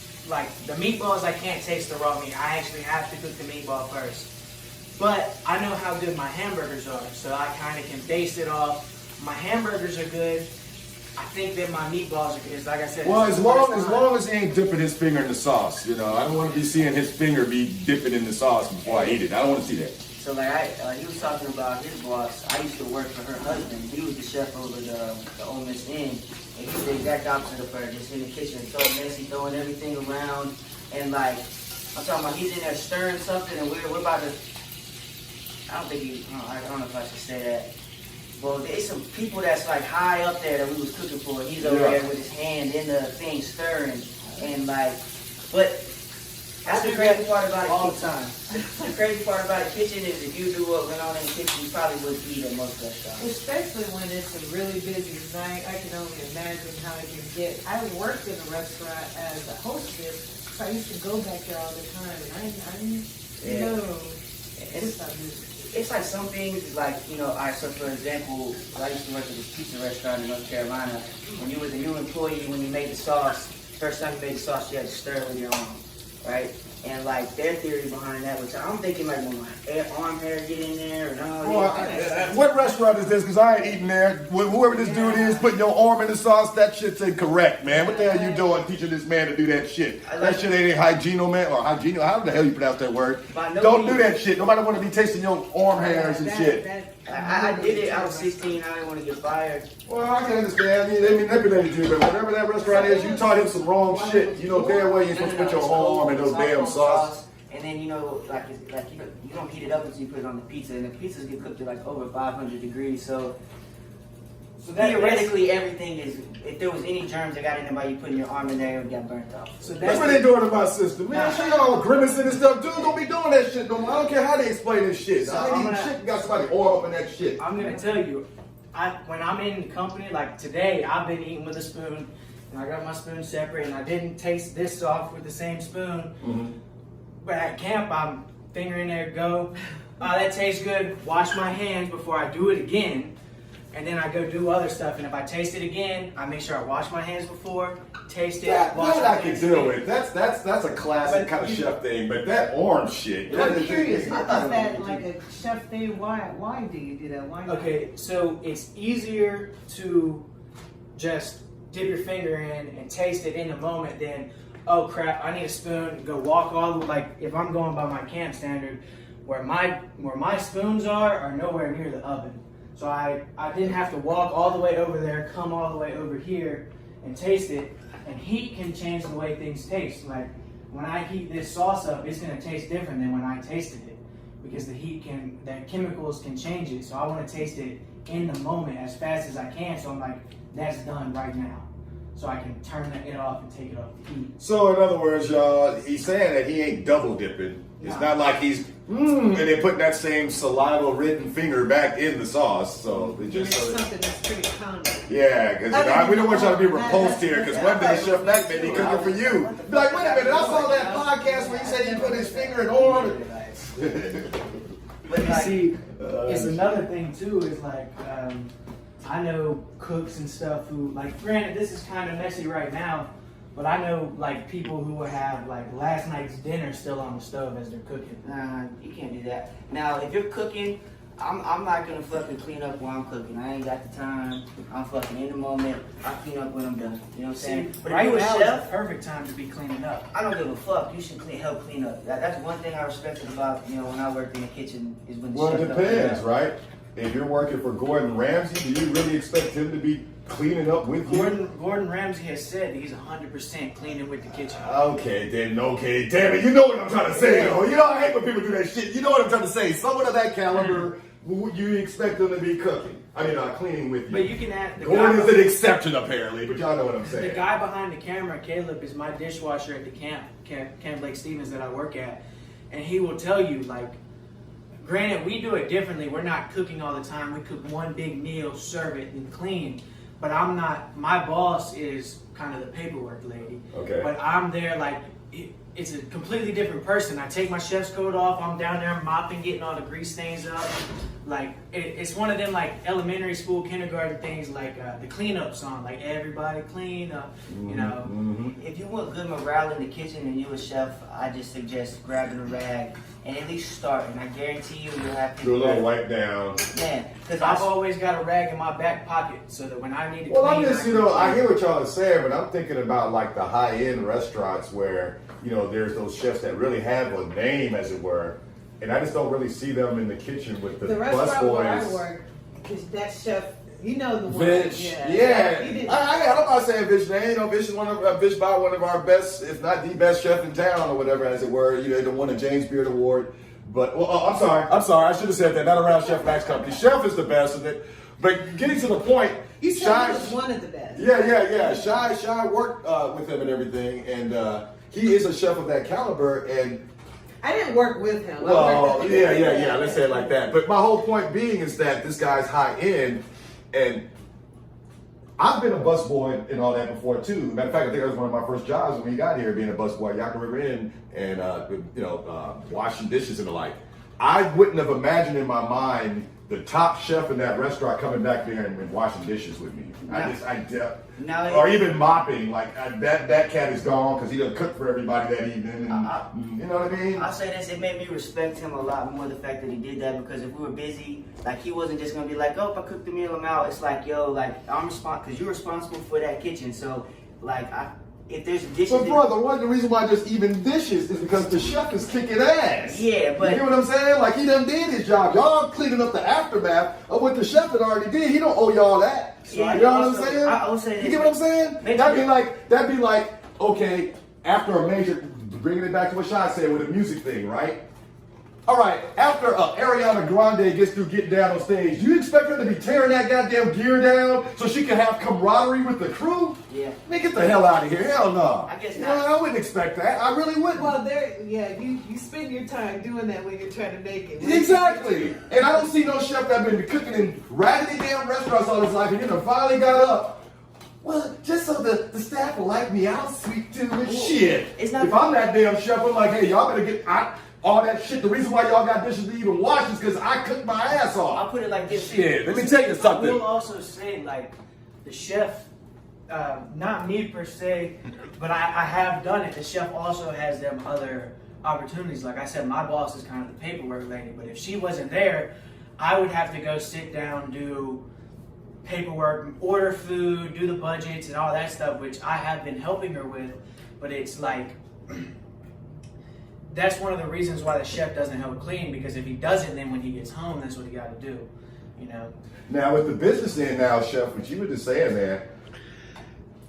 the meatballs, I can't taste the raw meat. I actually have to cook the meatball first. But I know how good my hamburgers are, so I kind of can base it off. My hamburgers are good. I think that my meatballs are good. Like I said, well, as long as he ain't dipping his finger in the sauce, I don't want to be seeing his finger be dipping in the sauce before I eat it. I don't want to see that. So he was talking about his boss. I used to work for her husband. He was the chef over the Ole Miss Inn, and he's the exact opposite of her. Just in the kitchen, so messy, throwing everything around, and I'm talking about he's in there stirring something, and we're about to. I don't know if I should say that. Well, there's some people that's high up there that we was cooking for. He's over there with his hand in the thing stirring, and but that's the crazy part about all the the time. The crazy part about the kitchen is if you do what went on in the kitchen, you probably wouldn't eat at most restaurants. Especially when it's a really busy night, I can only imagine how it can get. I worked in a restaurant as a hostess, so I used to go back there all the time, and I know. It's not busy. it's like some things, like, you know, so for example, I used to work at this pizza restaurant in North Carolina. When you was a new employee, when you made the sauce, first time you made the sauce, you had to stir it with your arm, right? And like their theory behind that, which I'm thinking like when my arm hair get in there and all that. What restaurant is this? Because I ain't eating there. Whoever this dude is putting your arm in the sauce, that shit's incorrect, man. What the hell you doing teaching this man to do that shit? That shit ain't hygieno, man. Or hygieno, how the hell you pronounce that word? Don't do that shit. Nobody want to be tasting your arm hairs and shit. I did it. I was 16. I didn't want to get fired. Well, I can understand. I mean, they manipulated you, but whatever that restaurant is, you taught him some wrong shit. You know damn well you're supposed to put your arm in those damn sauce. And then, you know, like you don't heat it up until you put it on the pizza, and the pizzas get cooked at like over 500 degrees. So theoretically, everything is. If there was any germs that got in there by you putting your arm in there, it would get burnt off. So that's what they doing to my sister, man. She all grimacing and stuff. Dude, don't be doing that shit no more. I don't care how they explain this shit. So I ain't even shit. You got somebody oil up in that shit. I'm gonna tell you, when I'm in the company, like today, I've been eating with a spoon, and I got my spoon separate, and I didn't taste this off with the same spoon. Mm-hmm. But at camp, I'm fingering there, go. That tastes good. Wash my hands before I do it again. And then I go do other stuff. And if I taste it again, I make sure I wash my hands before, taste it, wash That my I can hands deal again. with. That's a classic kind of chef thing. But that orange shit. I'm curious. I thought that like a chef thing. Why do you do that? Why not? Okay, so it's easier to just dip your finger in and taste it in the moment than, oh crap, I need a spoon, go walk all the way. Like if I'm going by my camp standard, where my spoons are nowhere near the oven. So I didn't have to walk all the way over there, come all the way over here and taste it. And heat can change the way things taste. Like when I heat this sauce up, it's gonna taste different than when I tasted it. Because the chemicals can change it. So I wanna taste it in the moment as fast as I can. So I'm like, that's done right now. So I can turn it off and take it off the heat. So in other words, y'all, he's saying that he ain't double dipping. It's not like he's and then putting that same saliva-ridden finger back in the sauce. So it just It's something that's pretty common. yeah, because we don't want y'all to be repulsed here. Because one day Chef Mac may be cooking for you. Be like, wait a minute, I saw that podcast where he said he put his finger in arm. But you see, it's another thing too. Is like I know cooks and stuff who, like, granted, this is kind of messy right now, but I know like people who will have like last night's dinner still on the stove as they're cooking. Nah, you can't do that. Now, if you're cooking, I'm not gonna fucking clean up while I'm cooking. I ain't got the time. I'm fucking in the moment. I clean up when I'm done. You know what I'm saying? See, But right if you a now is chef, the perfect time to be cleaning up. I don't give a fuck. You should help clean up. That's one thing I respected about, you know, when I worked in the kitchen is when the Well, chef it helped clean depends, up. right? If you're working for Gordon Ramsay, do you really expect him to be cleaning up with you? Gordon Ramsay has said that he's 100% cleaning with the kitchen. Okay, damn it. You know what I'm trying to say, though. You know, I hate when people do that shit. You know what I'm trying to say. Someone of that caliber, would you expect them to be cooking? I mean, cleaning with you. But you can add the Gordon guy, is an exception, apparently, but y'all know what I'm saying. the guy behind the camera, Caleb, is my dishwasher at the Camp Blake Stevens that I work at, and he will tell you, like, granted, we do it differently. We're not cooking all the time. We cook one big meal, serve it, and clean. But I'm not, my boss is kind of the paperwork lady. Okay. But I'm there like, it's a completely different person. I take my chef's coat off. I'm down there mopping, getting all the grease stains up. Like, it's one of them like elementary school, kindergarten things, like the cleanup song, like everybody clean up, you know. Mm-hmm. If you want good morale in the kitchen and you're a chef, I just suggest grabbing a rag and at least start. And I guarantee you'll have people. Do a little wipe down. Man, because I've always got a rag in my back pocket so that when I need to Well, clean, I'm just, I hear what y'all are saying, but I'm thinking about like the high-end restaurants where, there's those chefs that really have a name, as it were, and I just don't really see them in the kitchen with the restaurant where I busboys. work, that chef, you know the one. Vish, yeah. I'm not saying Vish name. Vish is Vish by one of our best, if not the best chef in town or whatever, as it were. They won a James Beard Award. But I'm sorry. I should have said that. Not around Chef Max Company. Chef is the best of it. But getting to the point, You said he was one of the best. Yeah. Shy worked with him and everything, and he is a chef of that caliber. And I didn't work with him. well, yeah. Let's say it like that. But my whole point being is that this guy's high end, and I've been a busboy and all that before too. Matter of fact, I think that was one of my first jobs when we got here, being a busboy at Yucca River Inn and washing dishes and the like. I wouldn't have imagined in my mind the top chef in that restaurant coming back there and washing dishes with me. Or even mopping. Like that cat is gone because he done cooked for everybody that evening. And, you know what I mean? I'll say this: it made me respect him a lot more. The fact that he did that, because if we were busy, like he wasn't just gonna be like, "Oh, if I cook the meal, I'm out." It's like, "Yo, like I'm responsible because you're responsible for that kitchen." So, like, if there's dishes, but brother, one of the reason why there's even dishes is because the chef is kicking ass. Yeah, but you know what I'm saying? Like, he done did his job. Y'all cleaning up the aftermath of what the chef had already did. He don't owe y'all that. Yeah, you know what I'm saying? I will say this. You get what I'm saying? That'd be like, okay, after a major, bringing it back to what Sean said with the music thing, right? All right, after Ariana Grande gets through getting down on stage, do you expect her to be tearing that goddamn gear down so she can have camaraderie with the crew? Yeah. Man, get the hell out of here. Hell no. I guess You not. know, I wouldn't expect that. I really wouldn't. Well, you spend your time doing that when you're trying to make it. Exactly. And I don't see no chef that been cooking in raggedy damn restaurants all his life and then finally got up. Well, just so the staff will like me, I'll sweep too. And shit. It's not. If I'm that damn chef, I'm like, hey, y'all better get all that shit. The reason why y'all got dishes to even wash is because I cooked my ass off. I'll put it like this. Shit, let me tell you something. I will also say, like, the chef, not me per se, but I have done it. The chef also has them other opportunities. Like I said, my boss is kind of the paperwork lady, but if she wasn't there, I would have to go sit down, do paperwork, order food, do the budgets and all that stuff, which I have been helping her with, but it's like, that's one of the reasons why the chef doesn't help clean, because if he doesn't, then when he gets home, that's what he got to do, you know? Now, with the business end now, chef, what you were just saying, man,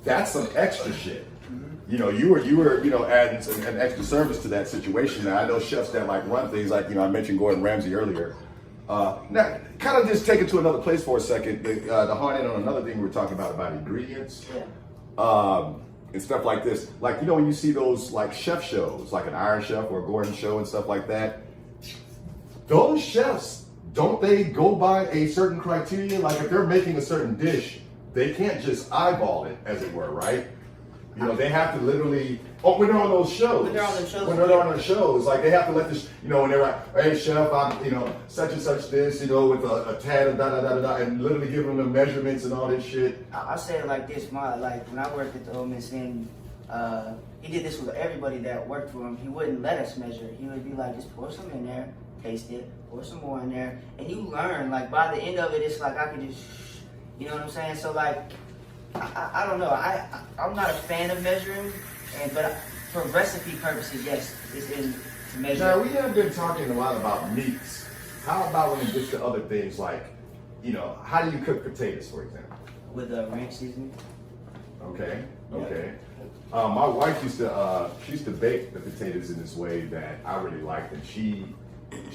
that's some extra shit. You know, you were, adding an extra service to that situation. Now, I know chefs that like run things like, I mentioned Gordon Ramsay earlier. Now, kind of just take it to another place for a second, to hone in on another thing we were talking about ingredients. Yeah. And stuff like this. Like, when you see those like chef shows, like an Iron Chef or a Gordon show and stuff like that, those chefs, don't they go by a certain criteria? Like, if they're making a certain dish, they can't just eyeball it, as it were, right? They have to literally, when they're on those shows. When they're on those shows. When they're on the shows, like, they have to let this, when they're like, hey, chef, I'm, such and such this, with a tad of da-da-da-da-da, and literally giving them the measurements and all this shit. I'll say it like this, when I worked at the Old Miss Inn, he did this with everybody that worked for him. He wouldn't let us measure. He would be like, just pour some in there, taste it, pour some more in there, and you learn, like, by the end of it, it's like, I could just, you know what I'm saying? So, like, I don't know. I'm not a fan of measuring, but for recipe purposes, yes, it's in to measure. Now, we have been talking a lot about meats. How about when it gets to other things like, how do you cook potatoes, for example? With ranch seasoning. Okay. My wife used to bake the potatoes in this way that I really liked, and she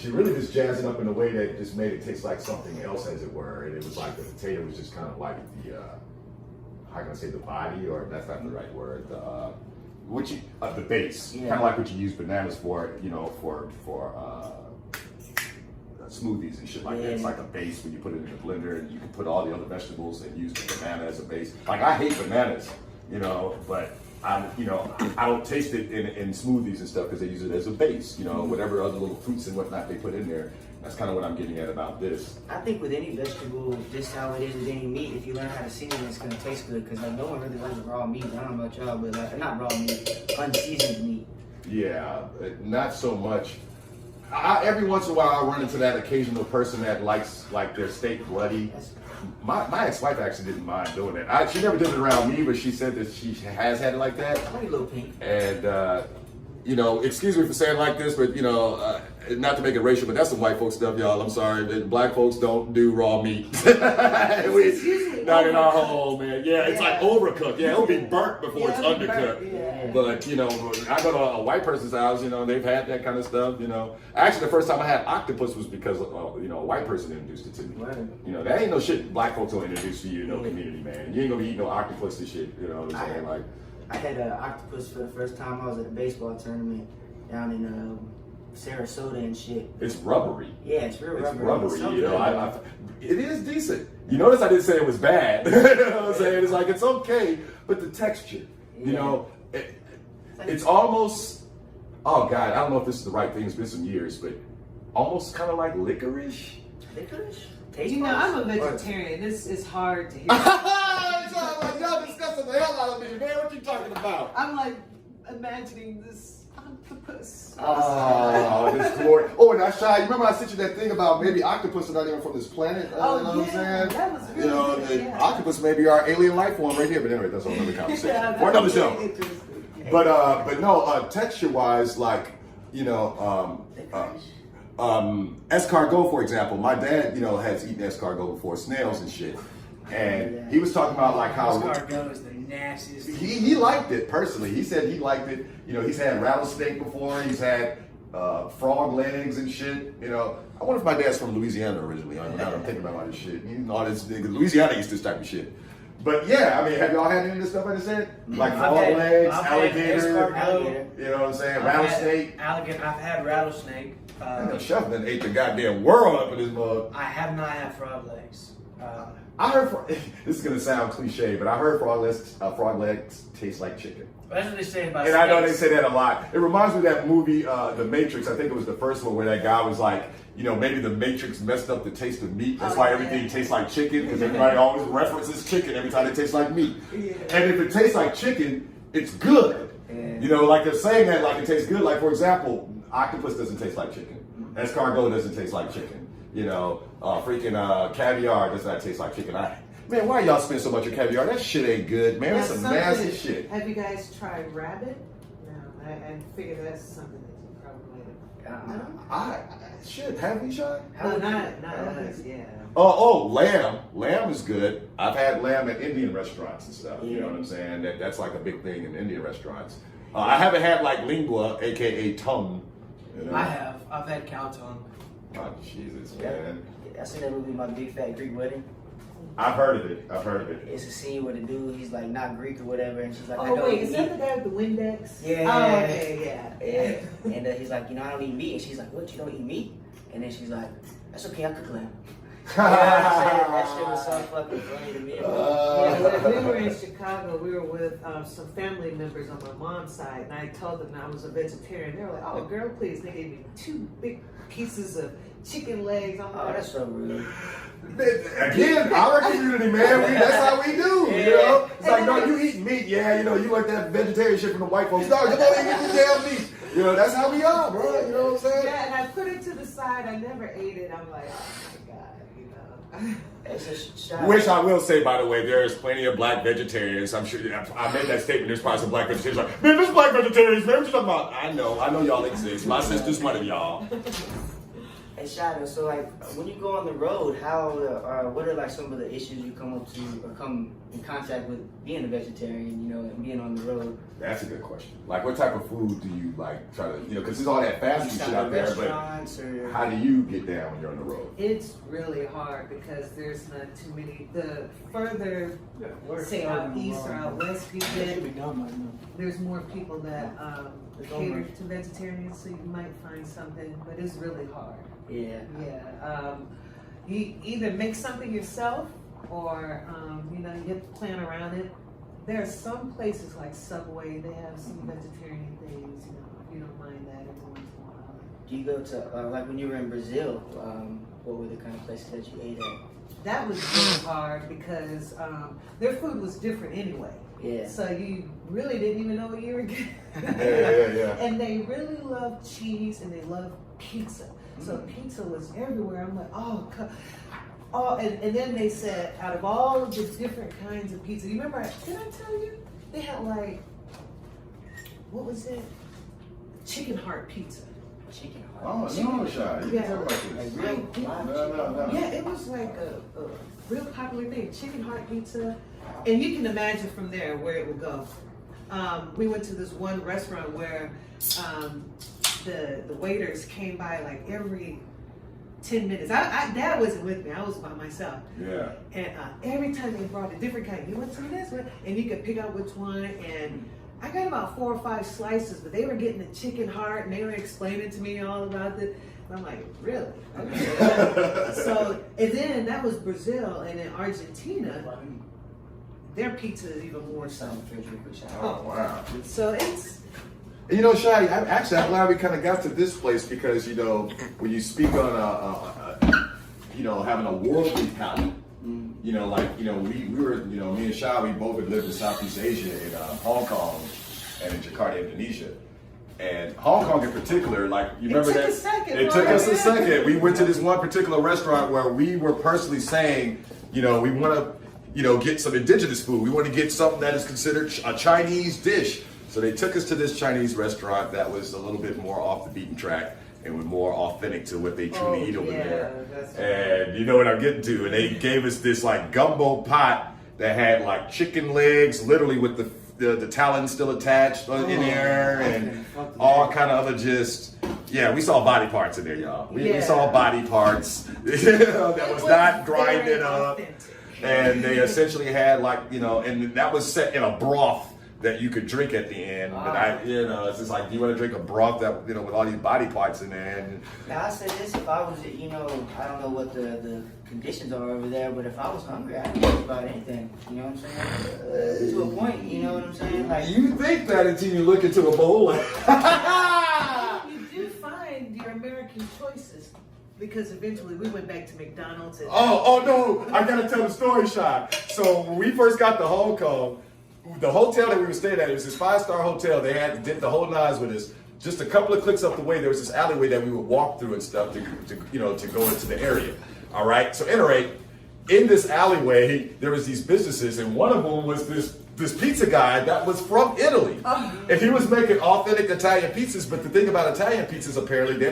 really just jazzed it up in a way that just made it taste like something else, as it were. And it was like the potato was just kind of like the how can I say, the body, or that's not the right word, the base, kind of like what you use bananas for, for smoothies and shit like that. It's like a base when you put it in the blender, and you can put all the other vegetables and use the banana as a base. Like, I hate bananas, but I don't taste it in smoothies and stuff because they use it as a base, whatever other little fruits and whatnot they put in there. That's kind of what I'm getting at about this. I think with any vegetable, just how it is with any meat, if you learn how to season it, it's going to taste good. Because no one really likes raw meat. I don't know about y'all, but not raw meat, unseasoned meat. Yeah, not so much. Every once in a while, I run into that occasional person that likes like their steak bloody. My ex-wife actually didn't mind doing it. She never did it around me, but she said that she has had it like that. Like a little pink. And excuse me for saying like this, but not to make it racial, but that's some white folks stuff, y'all. I'm sorry. Black folks don't do raw meat. Not in our home, man. Yeah, it's like overcooked. Yeah, it'll be burnt before it's undercooked. Yeah. But, I go to a white person's house, they've had that kind of stuff, Actually, the first time I had octopus was because, a white person introduced it to me. Right. That ain't no shit black folks don't introduce to you in no community, man. You ain't gonna be eating no octopus and shit, you know what I'm saying? Like, I had an octopus for the first time. I was at a baseball tournament down in Sarasota and shit. it's rubbery. Yeah, it's real It's rubbery. rubbery, So you know. good. It is decent. You notice I didn't say it was bad. You know what I'm saying? It's like, it's okay, but the texture, it's almost, oh God, I don't know if this is the right thing. It's been some years, but almost kind of like licorice. Licorice? Taste You know, buds? I'm a vegetarian. It's hard to hear. Y'all discussing the hell out of me, man. What you talking about? I'm like imagining this octopus. Oh, this glory. Oh, and Shy, you remember I sent you that thing about maybe octopus are not even from this planet? Oh, you know what I'm saying? that was really good, the yeah. octopus may be our alien life form right here, but anyway, that's another conversation. Yeah, For another that's show. really interesting. But no, texture-wise, like, you know, escargot, for example. My dad, you know, has eaten escargot before, snails and shit. And he was talking about like how Escargot is the nastiest. he liked it personally. He said he liked it. You know, he's had rattlesnake before. He's had frog legs and shit. You know, I wonder if my dad's from Louisiana originally. Now that I'm thinking about all this shit. You know, all this Louisiana eats this type of shit. But yeah, I mean, have y'all had any of this stuff I just said? Like frog legs, I've had alligator. escargot. You know what I'm saying? Rattlesnake. Alligator. I've had rattlesnake. And the chef then ate the goddamn world up in his mug. I have not had frog legs. I heard this is gonna sound cliche, but I heard frog legs taste like chicken. That's what they say about And I know they snakes. say that a lot. It reminds me of that movie, The Matrix. I think it was the first one where that guy was like, you know, maybe the Matrix messed up the taste of meat. That's why everything tastes like chicken, because everybody always references chicken every time it tastes like meat. And if it tastes like chicken, it's good. You know, like they're saying that like it tastes good. Like, for example, octopus doesn't taste like chicken. Escargot doesn't taste like chicken. You know, caviar does not taste like chicken. Man, why y'all spend so much on caviar? That shit ain't good, man. That's some nasty shit. Have you guys tried rabbit? No, I figure that's something that you probably Shit, have we tried? No, not us, yeah. Oh, lamb. Lamb is good. I've had lamb at Indian restaurants and stuff. You know what I'm saying? That's like a big thing in Indian restaurants. I haven't had like lingua, aka tongue. You know? I have. I've had cow tongue. Oh, Jesus, man. I seen that movie, My Big Fat Greek Wedding. I've heard of it. It's a scene where the dude, he's like not Greek or whatever, and she's like, I Oh don't wait, eat is meat. that the guy with the Windex? Yeah. Oh, okay, Yeah. And he's like, you know, I don't eat meat. And she's like, what, you don't eat meat? And then she's like, that's okay, I cook lamb. That shit was so fucking funny to me. Yeah, when we were in Chicago, we were with some family members on my mom's side, and I told them I was a vegetarian. They were like, "Oh, girl, please!" They gave me 2 big pieces of chicken legs. I'm Oh, like, that's so rude. Again, our community, man. That's how we do. You know, it's like, no, you eat meat. Yeah, you know, you like that vegetarian shit from the white folks. No, you don't eat the damn meat. You know, that's how we are, bro. You know what I'm saying? yeah, and I put it to the side. I never ate it. I'm like, oh my god, you know. It's a shot. Which I will say, by the way, there's plenty of black vegetarians. I'm sure I made that statement. There's probably some black vegetarians like, man, there's black vegetarians, man. What you talking about? I know y'all exist. My sister's one of y'all. And Shadow, so like when you go on the road, what are like some of the issues you come up to or come in contact with being a vegetarian, you know, and being on the road? That's a good question. Like, what type of food do you like try to, you know, because there's all that fast food shit out there, but how do you get down when you're on the road? It's really hard because there's not too many. The further, say out east or out west you get, there's more people that cater to vegetarians, so you might find something, but it's really hard. Yeah. Yeah. You either make something yourself or, you know, you have to plan around it. There are some places like Subway, they have some vegetarian things, you know, if you don't mind that every once in a while. Do you go to, like when you were in Brazil, what were the kind of places that you ate at? That was really hard because their food was different anyway. Yeah. So you really didn't even know what you were getting. Yeah. And they really love cheese and they love pizza. So pizza was everywhere. I'm like, oh, and then they said, out of all of the different kinds of pizza, you remember, did I tell you? They had like, what was it? Chicken heart pizza. Chicken Oh, heart. no, Shy. You Yeah. can tell about Like this. real live No. Yeah, it was like a real popular thing, chicken heart pizza. And you can imagine from there where it would go. We went to this one restaurant where the waiters came by like every 10 minutes. Dad wasn't with me, I was by myself. Yeah. And every time they brought a different kind, you want some of this one? And you could pick out which one. And I got about 4 or 5 slices, but they were getting the chicken heart and they were explaining to me all about it. And I'm like, really? Okay. So, and then that was Brazil, and in Argentina, their pizza is even more so. Oh, wow. So it's You know, Shai, I'm glad we kind of got to this place because, you know, when you speak on, you know, having a worldly palate, you know, like, you know, we were, you know, me and Shai, we both had lived in Southeast Asia, in Hong Kong and in Jakarta, Indonesia. And Hong Kong in particular, like, you remember that? It took us a second. We went to this one particular restaurant where we were personally saying, you know, we want to, you know, get some indigenous food. We want to get something that is considered a Chinese dish. So they took us to this Chinese restaurant that was a little bit more off the beaten track and was more authentic to what they truly eat over there. And you know what I'm getting to. And they gave us this like gumbo pot that had like chicken legs, literally with the talons still attached in there, and all kind of other just, yeah, we saw body parts in there, y'all. We saw body parts that was not grinded up. And they essentially had like, you know, and that was set in a broth that you could drink at the end. But you know, it's just like, do you want to drink a broth that, you know, with all these body parts in there? And now I said this, if I was, you know, I don't know what the conditions are over there, but if I was hungry, I'd eat about anything. You know what I'm saying? To a point, you know what I'm saying? Like, you think that until you look into a bowl. You do find your American choices. Because eventually we went back to McDonald's. And Oh no! I gotta tell the story, Sean. So when we first got to Hong Kong, the hotel that we were staying at, it was this 5-star hotel. They did the whole nines with us. Just a couple of clicks up the way, there was this alleyway that we would walk through and stuff to you know, to go into the area. All right. So, at any rate, in this alleyway, there was these businesses, and one of them was this pizza guy that was from Italy, and he was making authentic Italian pizzas. But the thing about Italian pizzas, apparently, they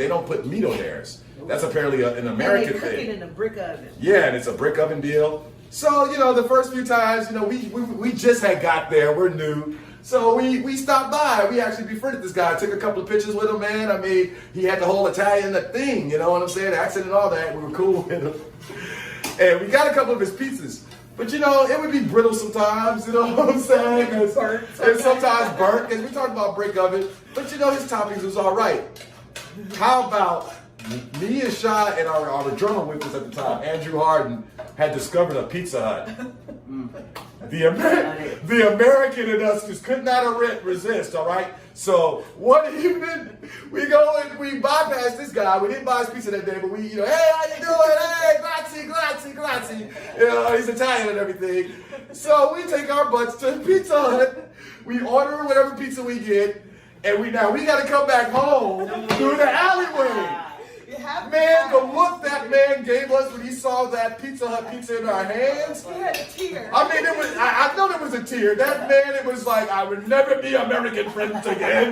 don't put meat on theirs. That's apparently an American they cook thing. it in a brick oven. Yeah, and it's a brick oven deal. So, you know, the first few times, you know, we just had got there. We're new. So we stopped by. We actually befriended this guy. Took a couple of pictures with him, man. I mean, he had the whole Italian thing, you know what I'm saying? The accent and all that. We were cool with him. And we got a couple of his pizzas. But, you know, it would be brittle sometimes, you know what I'm saying? And sometimes burnt, because we talked about brick oven. But, you know, his toppings was all right. How about me and Shai and our drummer with us at the time, Andrew Harden, had discovered a Pizza Hut. The American in us just could not resist, all right? So one evening, we go and we bypass this guy. We didn't buy his pizza that day, but we, you know, hey, how you doing? Hey, grazie. You know, he's Italian and everything. So we take our butts to Pizza Hut. We order whatever pizza we get, and we got to come back home through the alleyway. Man, the look that man gave us when he saw that Pizza Hut pizza in our hands. He had a tear. I mean, I know there was a tear. That man, it was like, I would never be American friends again.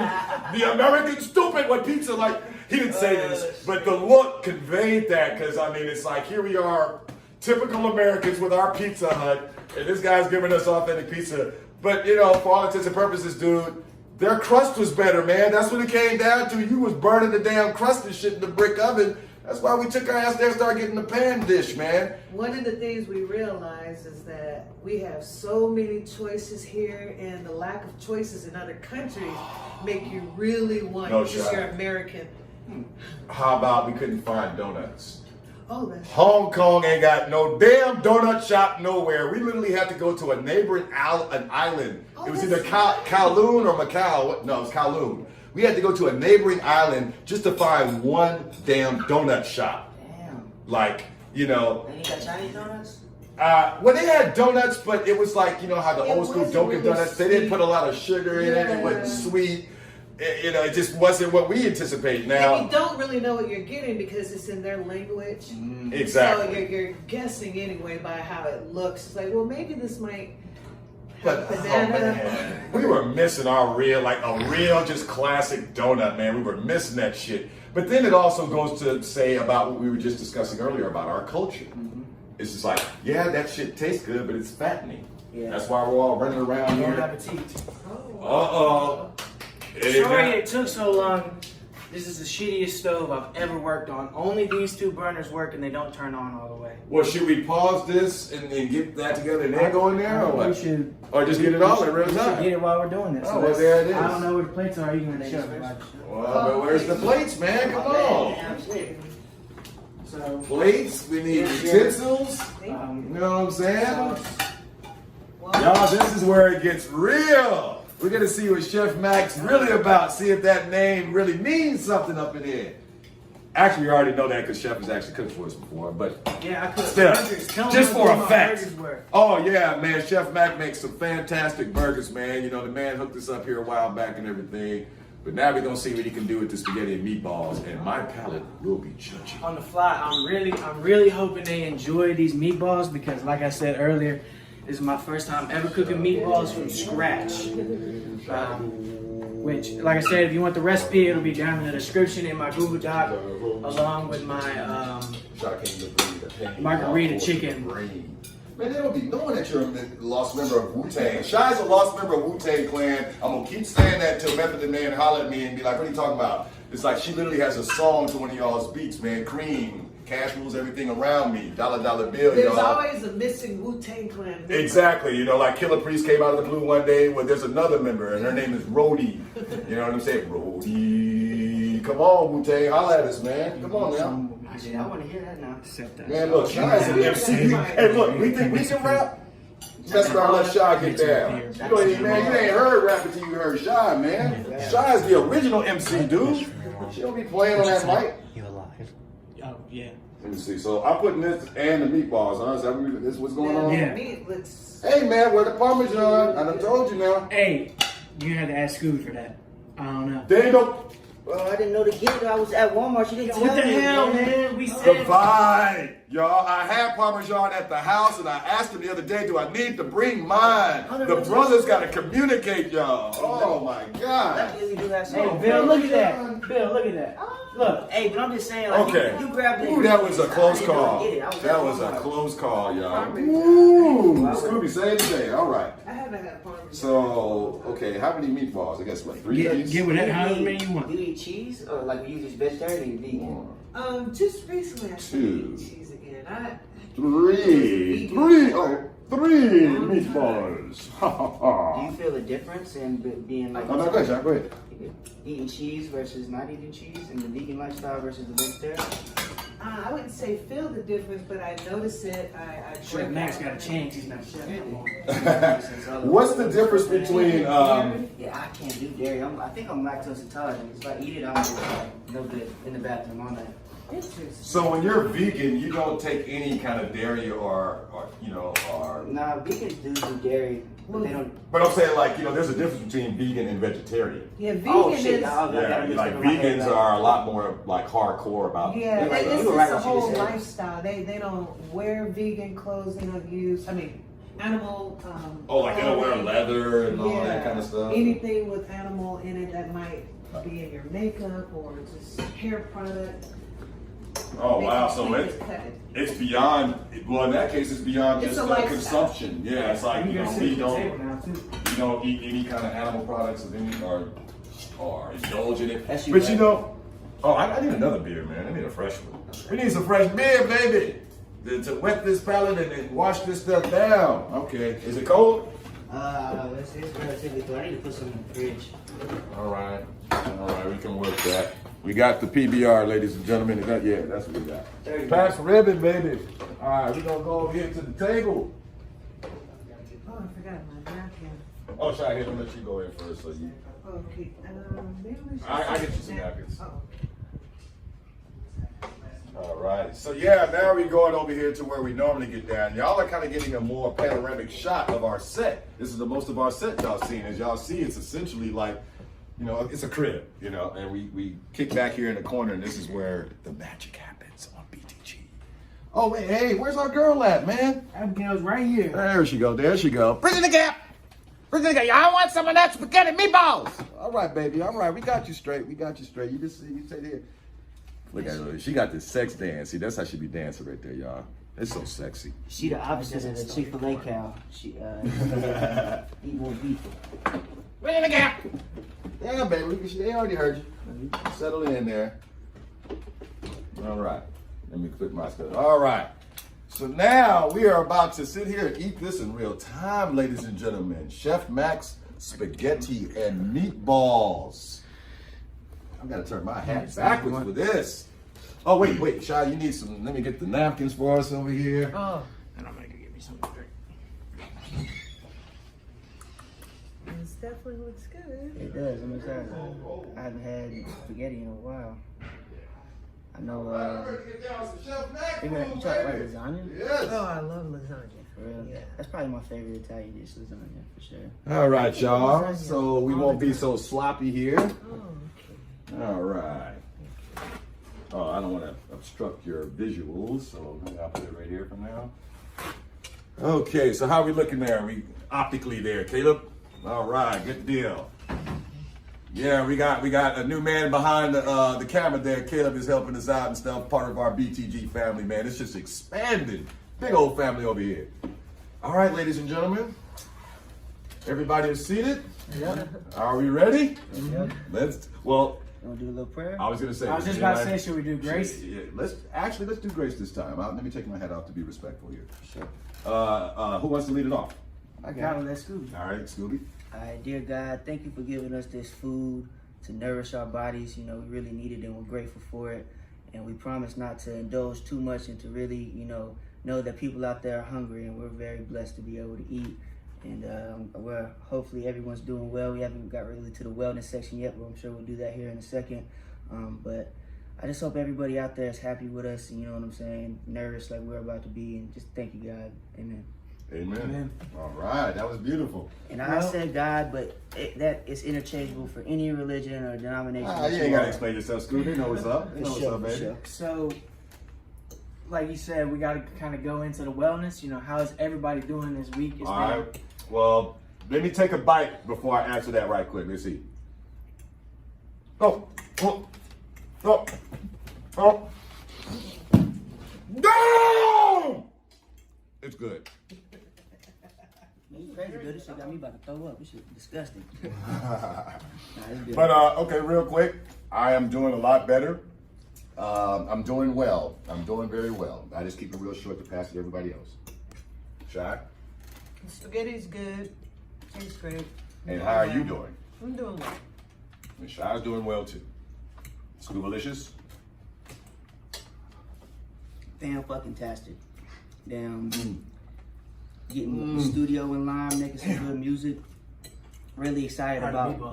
The American stupid with pizza, like, he didn't say this, but the look conveyed that, because, I mean, it's like, here we are, typical Americans with our Pizza Hut, and this guy's giving us authentic pizza. But, you know, for all intents and purposes, dude, their crust was better, man. That's what it came down to. You was burning the damn crust and shit in the brick oven. That's why we took our ass there and started getting the pan dish, man. One of the things we realize is that we have so many choices here, and the lack of choices in other countries make you really want just your American. How about we couldn't find donuts? Oh, that's Hong Kong ain't got no damn donut shop nowhere. We literally had to go to a neighboring island. It was either Kowloon or Macau. No, it was Kowloon. We had to go to a neighboring island just to find one damn donut shop. damn. Like, you know. And you got Chinese donuts? Well, they had donuts, but it was like, you know how the old school wasn't Dunkin' really Donuts, they didn't sweet. put a lot of sugar in it. It wasn't sweet. You know, it just wasn't what we anticipate. Now, and you don't really know what you're getting because it's in their language. Exactly. So you're guessing anyway by how it looks. It's like, well, maybe this might But have banana. man, we were missing our real, like a real just classic donut, man. We were missing that shit. But then it also goes to say about what we were just discussing earlier about our culture. It's just like, yeah, that shit tastes good, but it's fattening. Yeah. That's why we're all running around Bon here. appetit. Uh-oh. Sorry it took so long. This is the shittiest stove I've ever worked on. Only these two burners work and they don't turn on all the way. Well, should we pause this and get that together and then go in there, or what? We should. Or just get it all in real We should time? get it while we're doing this. Oh, well, there it is. I don't know where the plates are. You can show me. Well, but where's the plates, man? Come on. So, Plates, we need utensils. You know what I'm saying? Well, Y'all, this is where it gets real. We're gonna see what Chef Mac's really about. See if that name really means something up in here. Actually, we already know that because Chef has actually cooked for us before, but Yeah, I could. still, just for a fact. Burgers were. Oh yeah, man, Chef Mac makes some fantastic burgers, man. You know, the man hooked us up here a while back and everything. But now we're gonna see what he can do with the spaghetti and meatballs, and my palate will be judging. On the fly, I'm really hoping they enjoy these meatballs because, like I said earlier, this is my first time ever cooking meatballs from scratch. Which, like I said, if you want the recipe, it'll be down in the description in my Google Doc, along with my margarita chicken. Man, they don't be knowing that you're a lost member of Wu-Tang. Shy's a lost member of Wu-Tang Clan. I'm gonna keep saying that till Method the Man holler at me and be like, what are you talking about? It's like she literally has a song to one of y'all's beats, man. Cream, cash rules everything around me. Dollar bill, There's y'all. always a missing Wu-Tang Clan member. Exactly, you know, like Killer Priest came out of the blue one day. Well, there's another member, and her name is Rhodey. You know what I'm saying? Rhodey. Come on, Wu-Tang, holla at us, man. Come on now. Actually, I want to hear that now. Man, look, Shy's an MC. Hey, look, we think we can rap? Let's start let Shy get down. You ain't heard rapping till you heard Shy, man. Shy's the original MC, dude. She don't be playing on that mic. You alive? Oh yeah. Let me see. So I'm putting this and the meatballs, huh? Is this what's going on? Yeah. Hey, man, where the Parmesan? I done told you now. Hey, you had to ask Scooby for that. I don't know. They don't. Bro, I didn't know the get. I was at Walmart. She didn't tell me. What the hell, bro. man? We The said. vibe, y'all. I had Parmesan at the house, and I asked him the other day, do I need to bring mine? The brothers got to communicate, y'all. Oh, my God. That really do have some. Hey, Bill, look at that. Bill, look at that. Look. Hey, but I'm just saying, like, Okay. you grabbed it. Ooh, that was a close I didn't know call. to get it. I was That at was a Walmart. close call, y'all. Ooh, Scooby, say it today. All right. I haven't had Parmesan. So, okay, how many meatballs? I guess, what, 3 piece? Get whatever however many you Do want. you eat cheese or like you just vegetarian or vegan? Just recently I started eating 2, cheese again. 3 meatballs. Do you feel a difference in being like Oh, no, go ahead, John, go ahead. eating cheese versus not eating cheese, and the vegan lifestyle versus the vegetarian? I wouldn't say feel the difference, but I notice it. I Chef Max got to change. He's not chef no more. What's the difference between, Yeah, I can't do dairy. I think I'm lactose intolerant. If I eat it, I'm just like no good in the bathroom all night. Interesting. so when you're vegan, you don't take any kind of dairy or Nah, vegans do dairy, but they don't. but I'm saying like, there's a difference between vegan and vegetarian. Yeah, vegan Oh shit! is. I Yeah, gotta like mix it in my head, vegans like- are a lot more like hardcore about Yeah, You're right, it's you were right a what you just whole said. lifestyle. They don't wear vegan clothes. They don't use. I mean, animal. Oh, like they don't wear clothing. leather and all Yeah, that kind of stuff. Anything with animal in it that might be in your makeup or just hair product. Oh they wow, so completely cut it. it's beyond. Well, in that case, it's beyond It's just a lifestyle. consumption. Yeah, it's like You we gotta sit at the table don't now, too. you don't eat any kind of animal products of any or indulge in it. That's you, But right? you know, I need another beer, man. I need a fresh one. We need some fresh beer, baby, to wet this palate and then wash this stuff down. Okay, is it cold? It's relatively cool. I need to put some in the fridge. All right, we can work that. We got the PBR, ladies and gentlemen. Is that, yeah, that's what we got. Pass ribbon, baby. All right, we're gonna go over here to the table. Oh, I forgot my napkin. Oh, Shy, here, let you go in first. So you, Okay. Maybe we should I get you set some the napkins. Oh. all right. So yeah, now we're going over here to where we normally get down. Y'all are kind of getting a more panoramic shot of our set. This is the most of our set y'all seen. As y'all see, it's essentially like, it's a crib, and we kick back here in the corner, and this is where the magic happens on BTG. Oh, wait, hey, where's our girl at, man? Abigail's right here. There she go. Bridging the gap. Y'all want some of that spaghetti meatballs? All right, baby. All right, we got you straight. You just you sit here. Look at her. She got this sex dance. See, that's how she be dancing right there, y'all. It's so sexy. She the opposite of the Chick-fil-A cow. She eat more beef. Bridging the gap. Yeah, baby. They already heard you. Settle in there. All right. Let me click my stuff. All right. So now we are about to sit here and eat this in real time, ladies and gentlemen. Chef Mac's spaghetti and meatballs. I gotta turn my hat backwards for this. Oh, wait, Shy, you need some. Let me get the napkins for us over here. And I'm gonna give me something to drink. Is definitely looks good. It does. I'm excited. I haven't had spaghetti in a while. I know. You try like lasagna? Yes. Oh, I love lasagna. For real? Yeah. That's probably my favorite Italian dish, lasagna, for sure. All right, y'all. So we won't be so sloppy here. Oh, okay. All right. Oh, I don't want to obstruct your visuals, so maybe I'll put it right here for now. Okay, so how are we looking there? We optically there, Caleb? All right, good deal. Yeah, we got a new man behind the camera there. Caleb is helping us out and stuff, part of our BTG family, man. It's just expanded. Big old family over here. All right, ladies and gentlemen. Everybody is seated? Yep. Are we ready? Yep. Well, You want to do a little prayer? I was going to say. I was just about to say, should we do grace? Yeah, let's do grace this time. Let me take my hat off to be respectful here. Sure. Who wants to lead it off? I Gotta got it. let Scooby. All right, Scooby. All right, dear God, thank you for giving us this food to nourish our bodies. You know, we really need it and we're grateful for it. And we promise not to indulge too much and to really, know that people out there are hungry, and we're very blessed to be able to eat. And we're hopefully everyone's doing well. We haven't got really to the wellness section yet, but I'm sure we'll do that here in a second. But I just hope everybody out there is happy with us, and you know what I'm saying, nourished like we're about to be. And just thank you, God. Amen. Amen. Amen. All right, that was beautiful. And I said God, but that is interchangeable for any religion or denomination. that You you ain't got to are. explain yourself, Scooby. You know what's up. You know what's up, baby. sure. So, like you said, we got to kind of go into the wellness. How is everybody doing this week? It's All right. Well, let me take a bite before I answer that right quick. Let's see. Oh. No! It's good. It's crazy, dude. This shit got me about to throw up. This shit disgusting. It's good. But okay, real quick, I am doing a lot better. I'm doing well. I'm doing very well. I just keep it real short to pass it to everybody else. Shy? Spaghetti's good. Tastes great. And how are you doing? I'm doing well. And Shy's doing well too. Scoobalicious? Fan-fucking-tastic. Damn. Getting the studio in line, making some good music. Really excited about Man,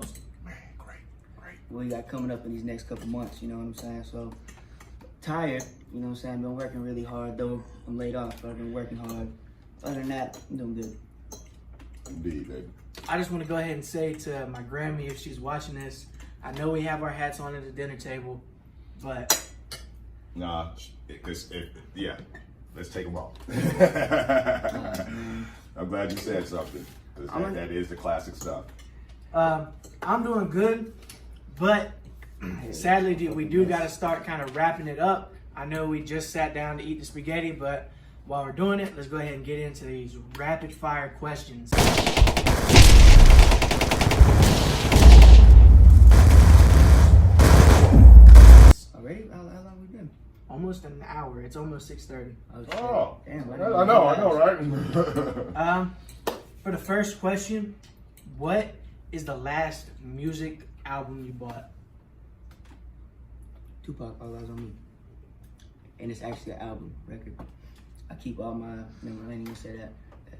great. what we got coming up in these next couple months, you know what I'm saying? So, tired, you know what I'm saying? Been working really hard, though I'm laid off, but I've been working hard. Other than that, I'm doing good. Indeed, baby. I just want to go ahead and say to my Grammy, if she's watching this, I know we have our hats on at the dinner table, but Nah, yeah, let's take them off. I'm glad you said something, because that is the classic stuff. I'm doing good. But sadly, we do got to start kind of wrapping it up. I know we just sat down to eat the spaghetti, but while we're doing it, let's go ahead and get into these rapid fire questions. Already? How long we been? Almost an hour. It's almost 6:30. Okay. Oh, Damn, I know, right? For the first question, what is the last music album you bought? Tupac, All Eyes on Me. And it's actually an album record. I keep all my, I didn't even say that.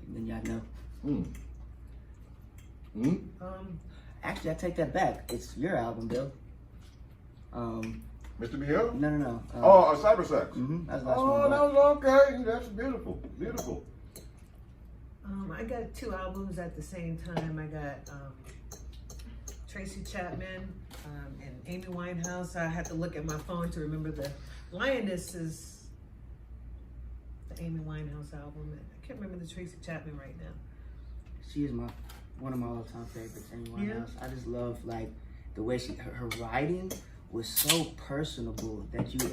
Then y'all know. Actually, I take that back. It's your album, Bill. Mr. BL? No. Cyber Sex. That's the last Oh, one. that was okay. That's beautiful. Beautiful. I got 2 albums at the same time. I got Tracy Chapman and Amy Winehouse. I had to look at my phone to remember the Lioness is the Amy Winehouse album. I can't remember the Tracy Chapman right now. She is one of my all-time favorites. Anyone Yeah. else? I just love the way her writing was so personable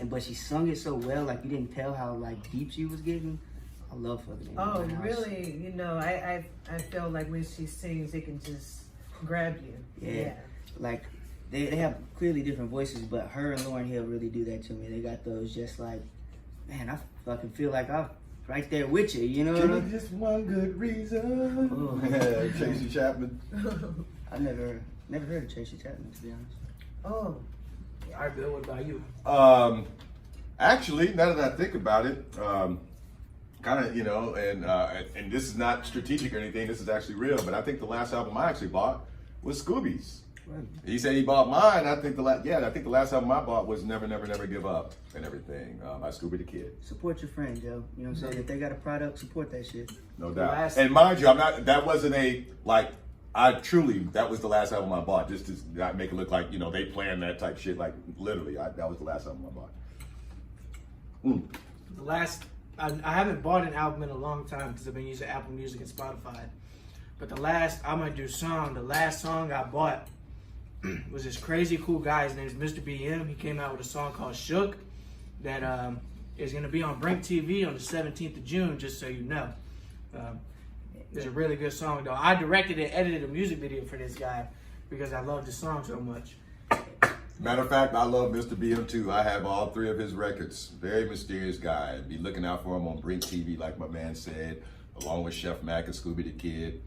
but she sung it so well. Like you didn't tell how deep she was getting. I love fucking Amy Winehouse. Really? I feel like when she sings, it can just grab you. Yeah. Like they have clearly different voices, but her and Lauryn Hill really do that to me. They got those just man, I fucking feel like I'm right there with you. You know what I mean? Just one good reason. Oh. Yeah, Tracy Chapman. I never heard of Tracy Chapman, to be honest. Oh. All right, Bill, what about you? Actually, now that I think about it, kind of, and this is not strategic or anything. This is actually real. But I think the last album I actually bought was Scooby's. Right. He said he bought mine. I think the last album I bought was Never Give Up and everything by Scooby the Kid. Support your friend, Joe. You know what I'm saying? If they got a product, support that shit. No doubt. last- And mind you, that wasn't that was the last album I bought, just to not make it look like, they planned that type shit. Like, literally, that was the last album I bought. The last, I haven't bought an album in a long time because I've been using Apple Music and Spotify. But the last song I bought was this crazy cool guy. His name is Mr. BM. He came out with a song called Shook that is going to be on Brink TV on the 17th of June, just so you know. It's a really good song, though. I directed and edited a music video for this guy because I love the song so much. Matter of fact, I love Mr. BM too. I have all 3 of his records. Very mysterious guy. Be looking out for him on Brink TV, like my man said, along with Chef Mac and Scooby the Kid.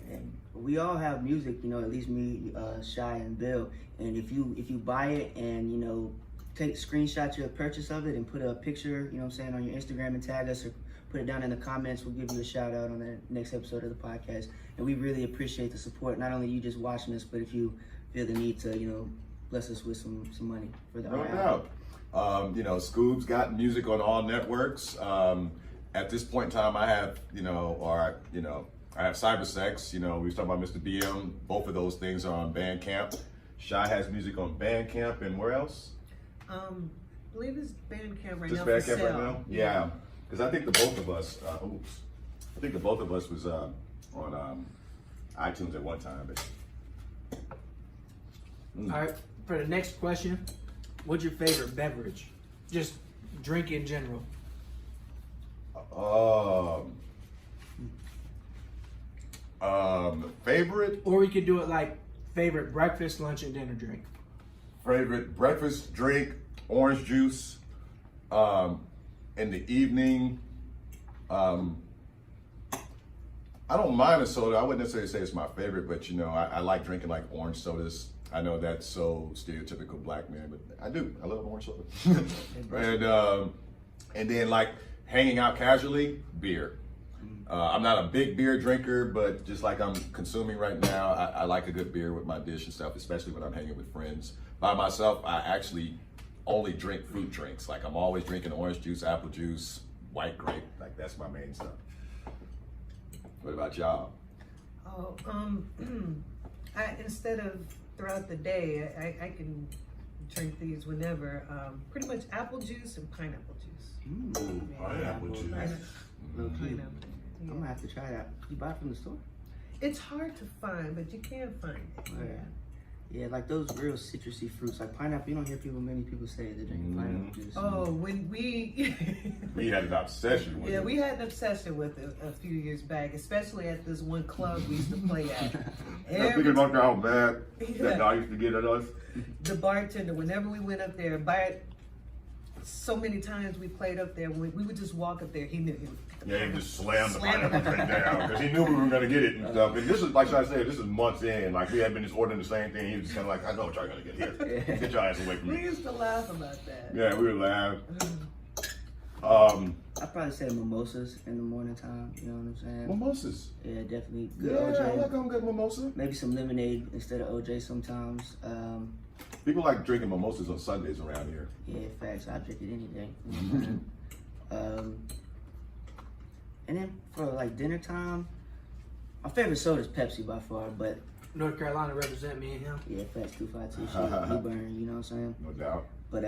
And we all have music, at least me, Shy, and Bill. And if you buy it and take screenshot your purchase of it and put a picture, on your Instagram and tag us or put it down in the comments, we'll give you a shout out on the next episode of the podcast. And we really appreciate the support. Not only you just watching us, but if you feel the need to, bless us with some money for the No art doubt. Scoob's got music on all networks. At this point in time, I have, I have Cybersex. We was talking about Mr. BM. Both of those things are on Bandcamp. Shy has music on Bandcamp, and where else? I believe it's Bandcamp right Just now. Bandcamp right now? Yeah. Because I think the both of us, was on iTunes at one time. But, All right, for the next question, what's your favorite beverage? Just drink in general. Favorite? Or we could do it like favorite breakfast, lunch, and dinner drink. Favorite breakfast drink, orange juice. In the evening, I don't mind a soda. I wouldn't necessarily say it's my favorite, but I like drinking like orange sodas. I know that's so stereotypical black man, but I do. I love orange soda. And then like hanging out casually, beer. I'm not a big beer drinker, but just like I'm consuming right now, I like a good beer with my dish and stuff, especially when I'm hanging with friends. By myself, I actually only drink fruit drinks. Like I'm always drinking orange juice, apple juice, white grape. Like that's my main stuff. What about y'all? Oh, instead of throughout the day, I can drink these whenever. Pretty much apple juice and pineapple juice. Ooh, pineapple juice. Pineapple. I'm gonna have to try that. You buy it from the store? It's hard to find, but you can find it. Yeah, like those real citrusy fruits, like pineapple. You don't hear many people say they're drinking pineapple juice. Oh, when we We had an obsession with it. we had an obsession with it a few years back, especially at this one club we used to play at. I'm thinking about how bad that guy used to get at us. The bartender, whenever we went up there, so many times we played up there, we would just walk up there. He knew he would. Yeah, he just slammed the Slam pineapple drink down because he knew we were gonna get it and stuff. And this is like I said, this is months in. Like we had been just ordering the same thing. He was just kind of like, I know what y'all gonna get here. Get your ass away from We me. used to laugh about that. Yeah, we would laugh. I'd probably say mimosas in the morning time. You know what I'm saying? Mimosas. Yeah, definitely good Yeah, OJ. I like a good mimosa. Maybe some lemonade instead of OJ sometimes. People like drinking mimosas on Sundays around here. Yeah, facts. I drink it any day. And then for like dinner time, my favorite soda is Pepsi by far, but North Carolina represent me and him. yeah, facts 252 shit. He burn, you know what I'm saying? No doubt. But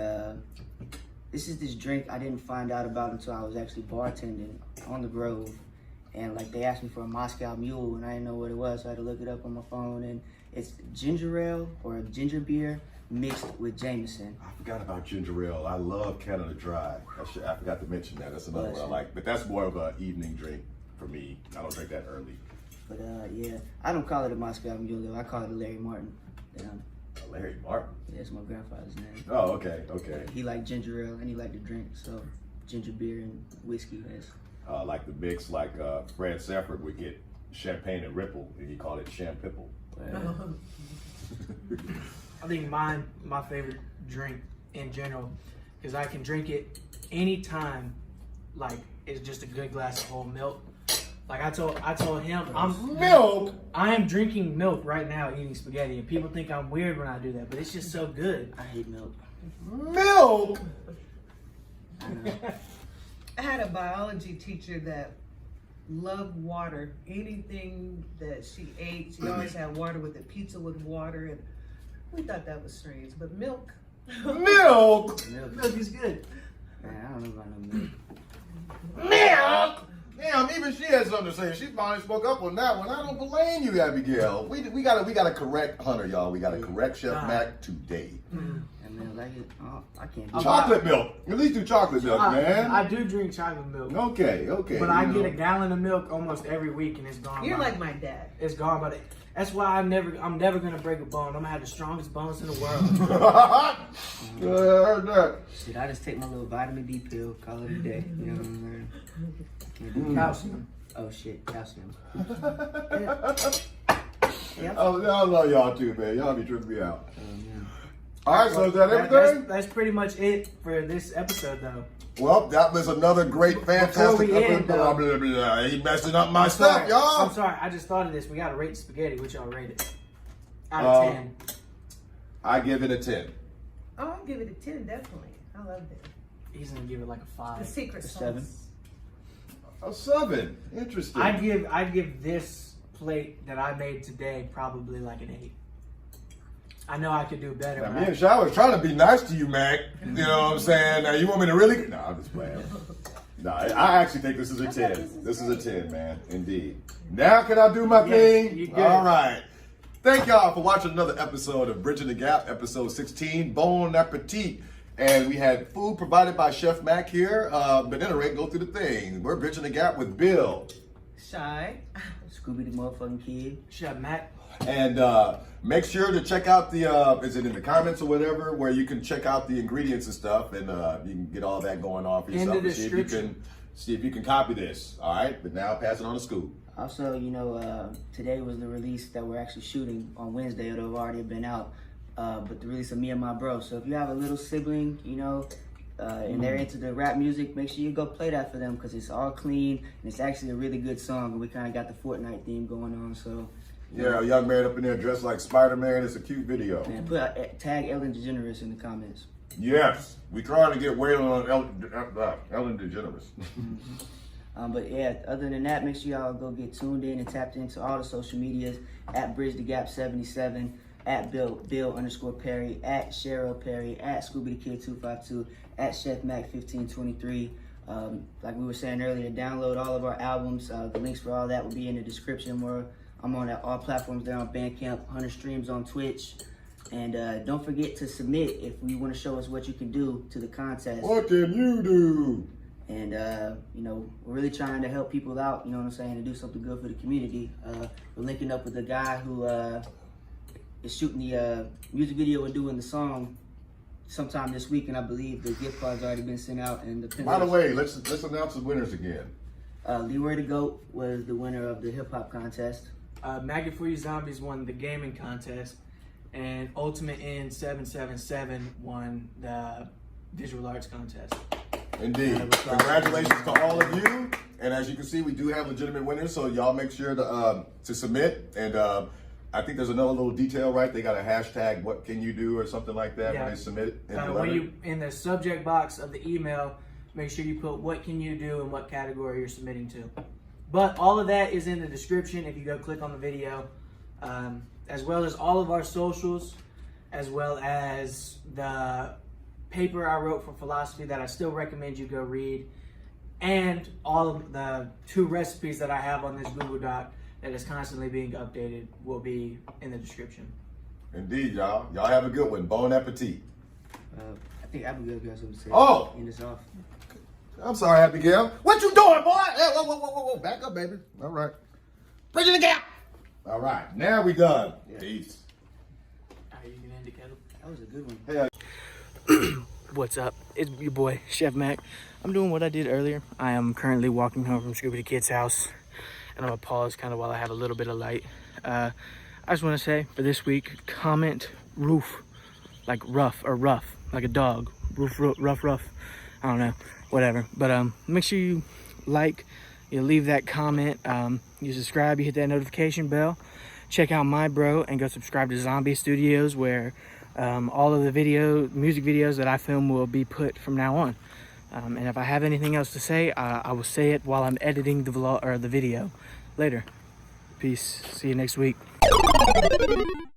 this is this drink I didn't find out about until I was actually bartending on the Grove, and like they asked me for a Moscow Mule, and I didn't know what it was, so I had to look it up on my phone. And it's ginger ale or ginger beer mixed with Jameson. I forgot about ginger ale. I love Canada Dry. I forgot to mention that. That's another one I like. But that's more of an evening drink for me. I don't drink that early. But yeah, I don't call it a Moscow Mule though. I call it a Larry Martin. Larry Martin. Yeah, it's my grandfather's name. Oh, okay, okay. He liked ginger ale and he liked to drink, so ginger beer and whiskey is. Like the mix, like Fred Sanford would get champagne and ripple, and he called it champipple. I think my favorite drink in general is I can drink it anytime, like it's just a good glass of whole milk. Like I told him, Milk? I am drinking milk right now, eating spaghetti, and people think I'm weird when I do that, but it's just so good. I hate milk. Milk? I know. I had a biology teacher that loved water. Anything that she ate, she always had water with it, pizza with water, and we thought that was strange. But milk. Milk? Milk is good. Man, I don't know about no milk. Milk? Damn, even she had something to say. She finally spoke up on that one. I don't blame you, Abigail. We gotta correct Hunter, y'all. We gotta correct Chef Mac today. And then like it, oh, I can't do Chocolate milk. At least do chocolate milk, man. I do drink chocolate milk. Okay. But I get a gallon of milk almost every week, and it's gone. You're by. like my dad. It's gone, but that's why I'm never gonna break a bone. I'm gonna have the strongest bones in the world. I heard that. Shit, I just take my little vitamin D pill, call it a day. You know what I'm saying? Can't do Calcium. Oh shit, calcium. Oh, I love y'all too, man. Y'all be tripping me out. Yeah. All right, so is that everything? That's pretty much it for this episode, though. Well, that was another great, fantastic Before we end, blah, blah, blah, blah. He messing up my stuff, I'm y'all. sorry. I just thought of this. We gotta rate spaghetti. Which y'all rate it? Out of 10. I give it a 10. Oh, I'll give it a 10, definitely. I love it. He's gonna give it like a 5. The secret A sauce. 7. A 7. Interesting. I'd give this plate that I made today probably like an 8. I know I could do better. Now, but me and Shy was trying to be nice to you, Mac. You know what I'm saying? Now, you want me to really? No, I'm just playing. No, I actually think this is a 10. This is a 10, man. Indeed. Now, can I do my Yes, thing? you good. All right. Thank y'all for watching another episode of Bridging the Gap, episode 16, Bon Appetit. And we had food provided by Chef Mac here. But anyway, go through the thing. We're Bridging the Gap with Bill. Shy. Scooby the motherfucking kid. Chef Mac. And make sure to check out the, is it in the comments or whatever, where you can check out the ingredients and stuff, and you can get all that going on for In yourself. the And see if you can copy this. All right, but now pass it on to Scoop. Also, you know, today was the release that we're actually shooting on Wednesday. It'll have already been out. But the release of Me and My Bro. So if you have a little sibling, you know, and they're into the rap music, make sure you go play that for them because it's all clean and it's actually a really good song. And we kind of got the Fortnite theme going on. So Yeah, a young man up in there dressed like Spider-Man. It's a cute video. man, tag Ellen DeGeneres in the comments. Yes, we trying to get Waylon on Ellen DeGeneres. But yeah, other than that, make sure y'all go get tuned in and tapped into all the social medias at Bridge the Gap 77, at Bill_Perry, at Cheryl Perry, at Scooby the Kid 252, at Chef Mac 1523. Like we were saying earlier, download all of our albums. The links for all that will be in the description. Where I'm on all platforms there on Bandcamp, 100 streams on Twitch. And don't forget to submit if you want to show us what you can do to the contest. What can you do? And, you know, we're really trying to help people out, you know what I'm saying, and do something good for the community. We're linking up with a guy who is shooting the music video and doing the song sometime this week, and I believe the gift card's already been sent out. And the By the way, let's announce the winners again. Leroy the Goat was the winner of the hip-hop contest. Maggot for You Zombies won the gaming contest, and Ultimate N 777 won the visual arts contest. Indeed. Congratulations to all of you. And as you can see, we do have legitimate winners, so y'all make sure to submit. And I think there's another little detail, right? They got a hashtag, what can you do, or something like that when they submit it. When you in the subject box of the email, make sure you put what can you do and what category you're submitting to. But all of that is in the description if you go click on the video, as well as all of our socials, as well as the paper I wrote for philosophy that I still recommend you go read, and all of the 2 recipes that I have on this Google Doc that is constantly being updated will be in the description. Indeed, y'all. Y'all have a good one. Bon appetit. I think Abigail got something to say. Oh! End this off. I'm sorry, Abigail. What you doing, boy? Hey, whoa. Back up, baby. All right. Bridging the gap. All right. Now we done. Yeah. Peace. Are you gonna end it, Caleb? That was a good one. Hey, What's up? It's your boy, Chef Mac. I'm doing what I did earlier. I am currently walking home from Scooby the Kid's house, and I'm gonna pause kind of while I have a little bit of light. I just want to say for this week, comment roof, like rough, like a dog. Rough. I don't know, whatever. But make sure you like, you leave that comment, you subscribe, you hit that notification bell. Check out my bro and go subscribe to Zombie Studios, where all of the music videos that I film will be put from now on. And if I have anything else to say, I will say it while I'm editing the vlog or the video later. Peace. See you next week.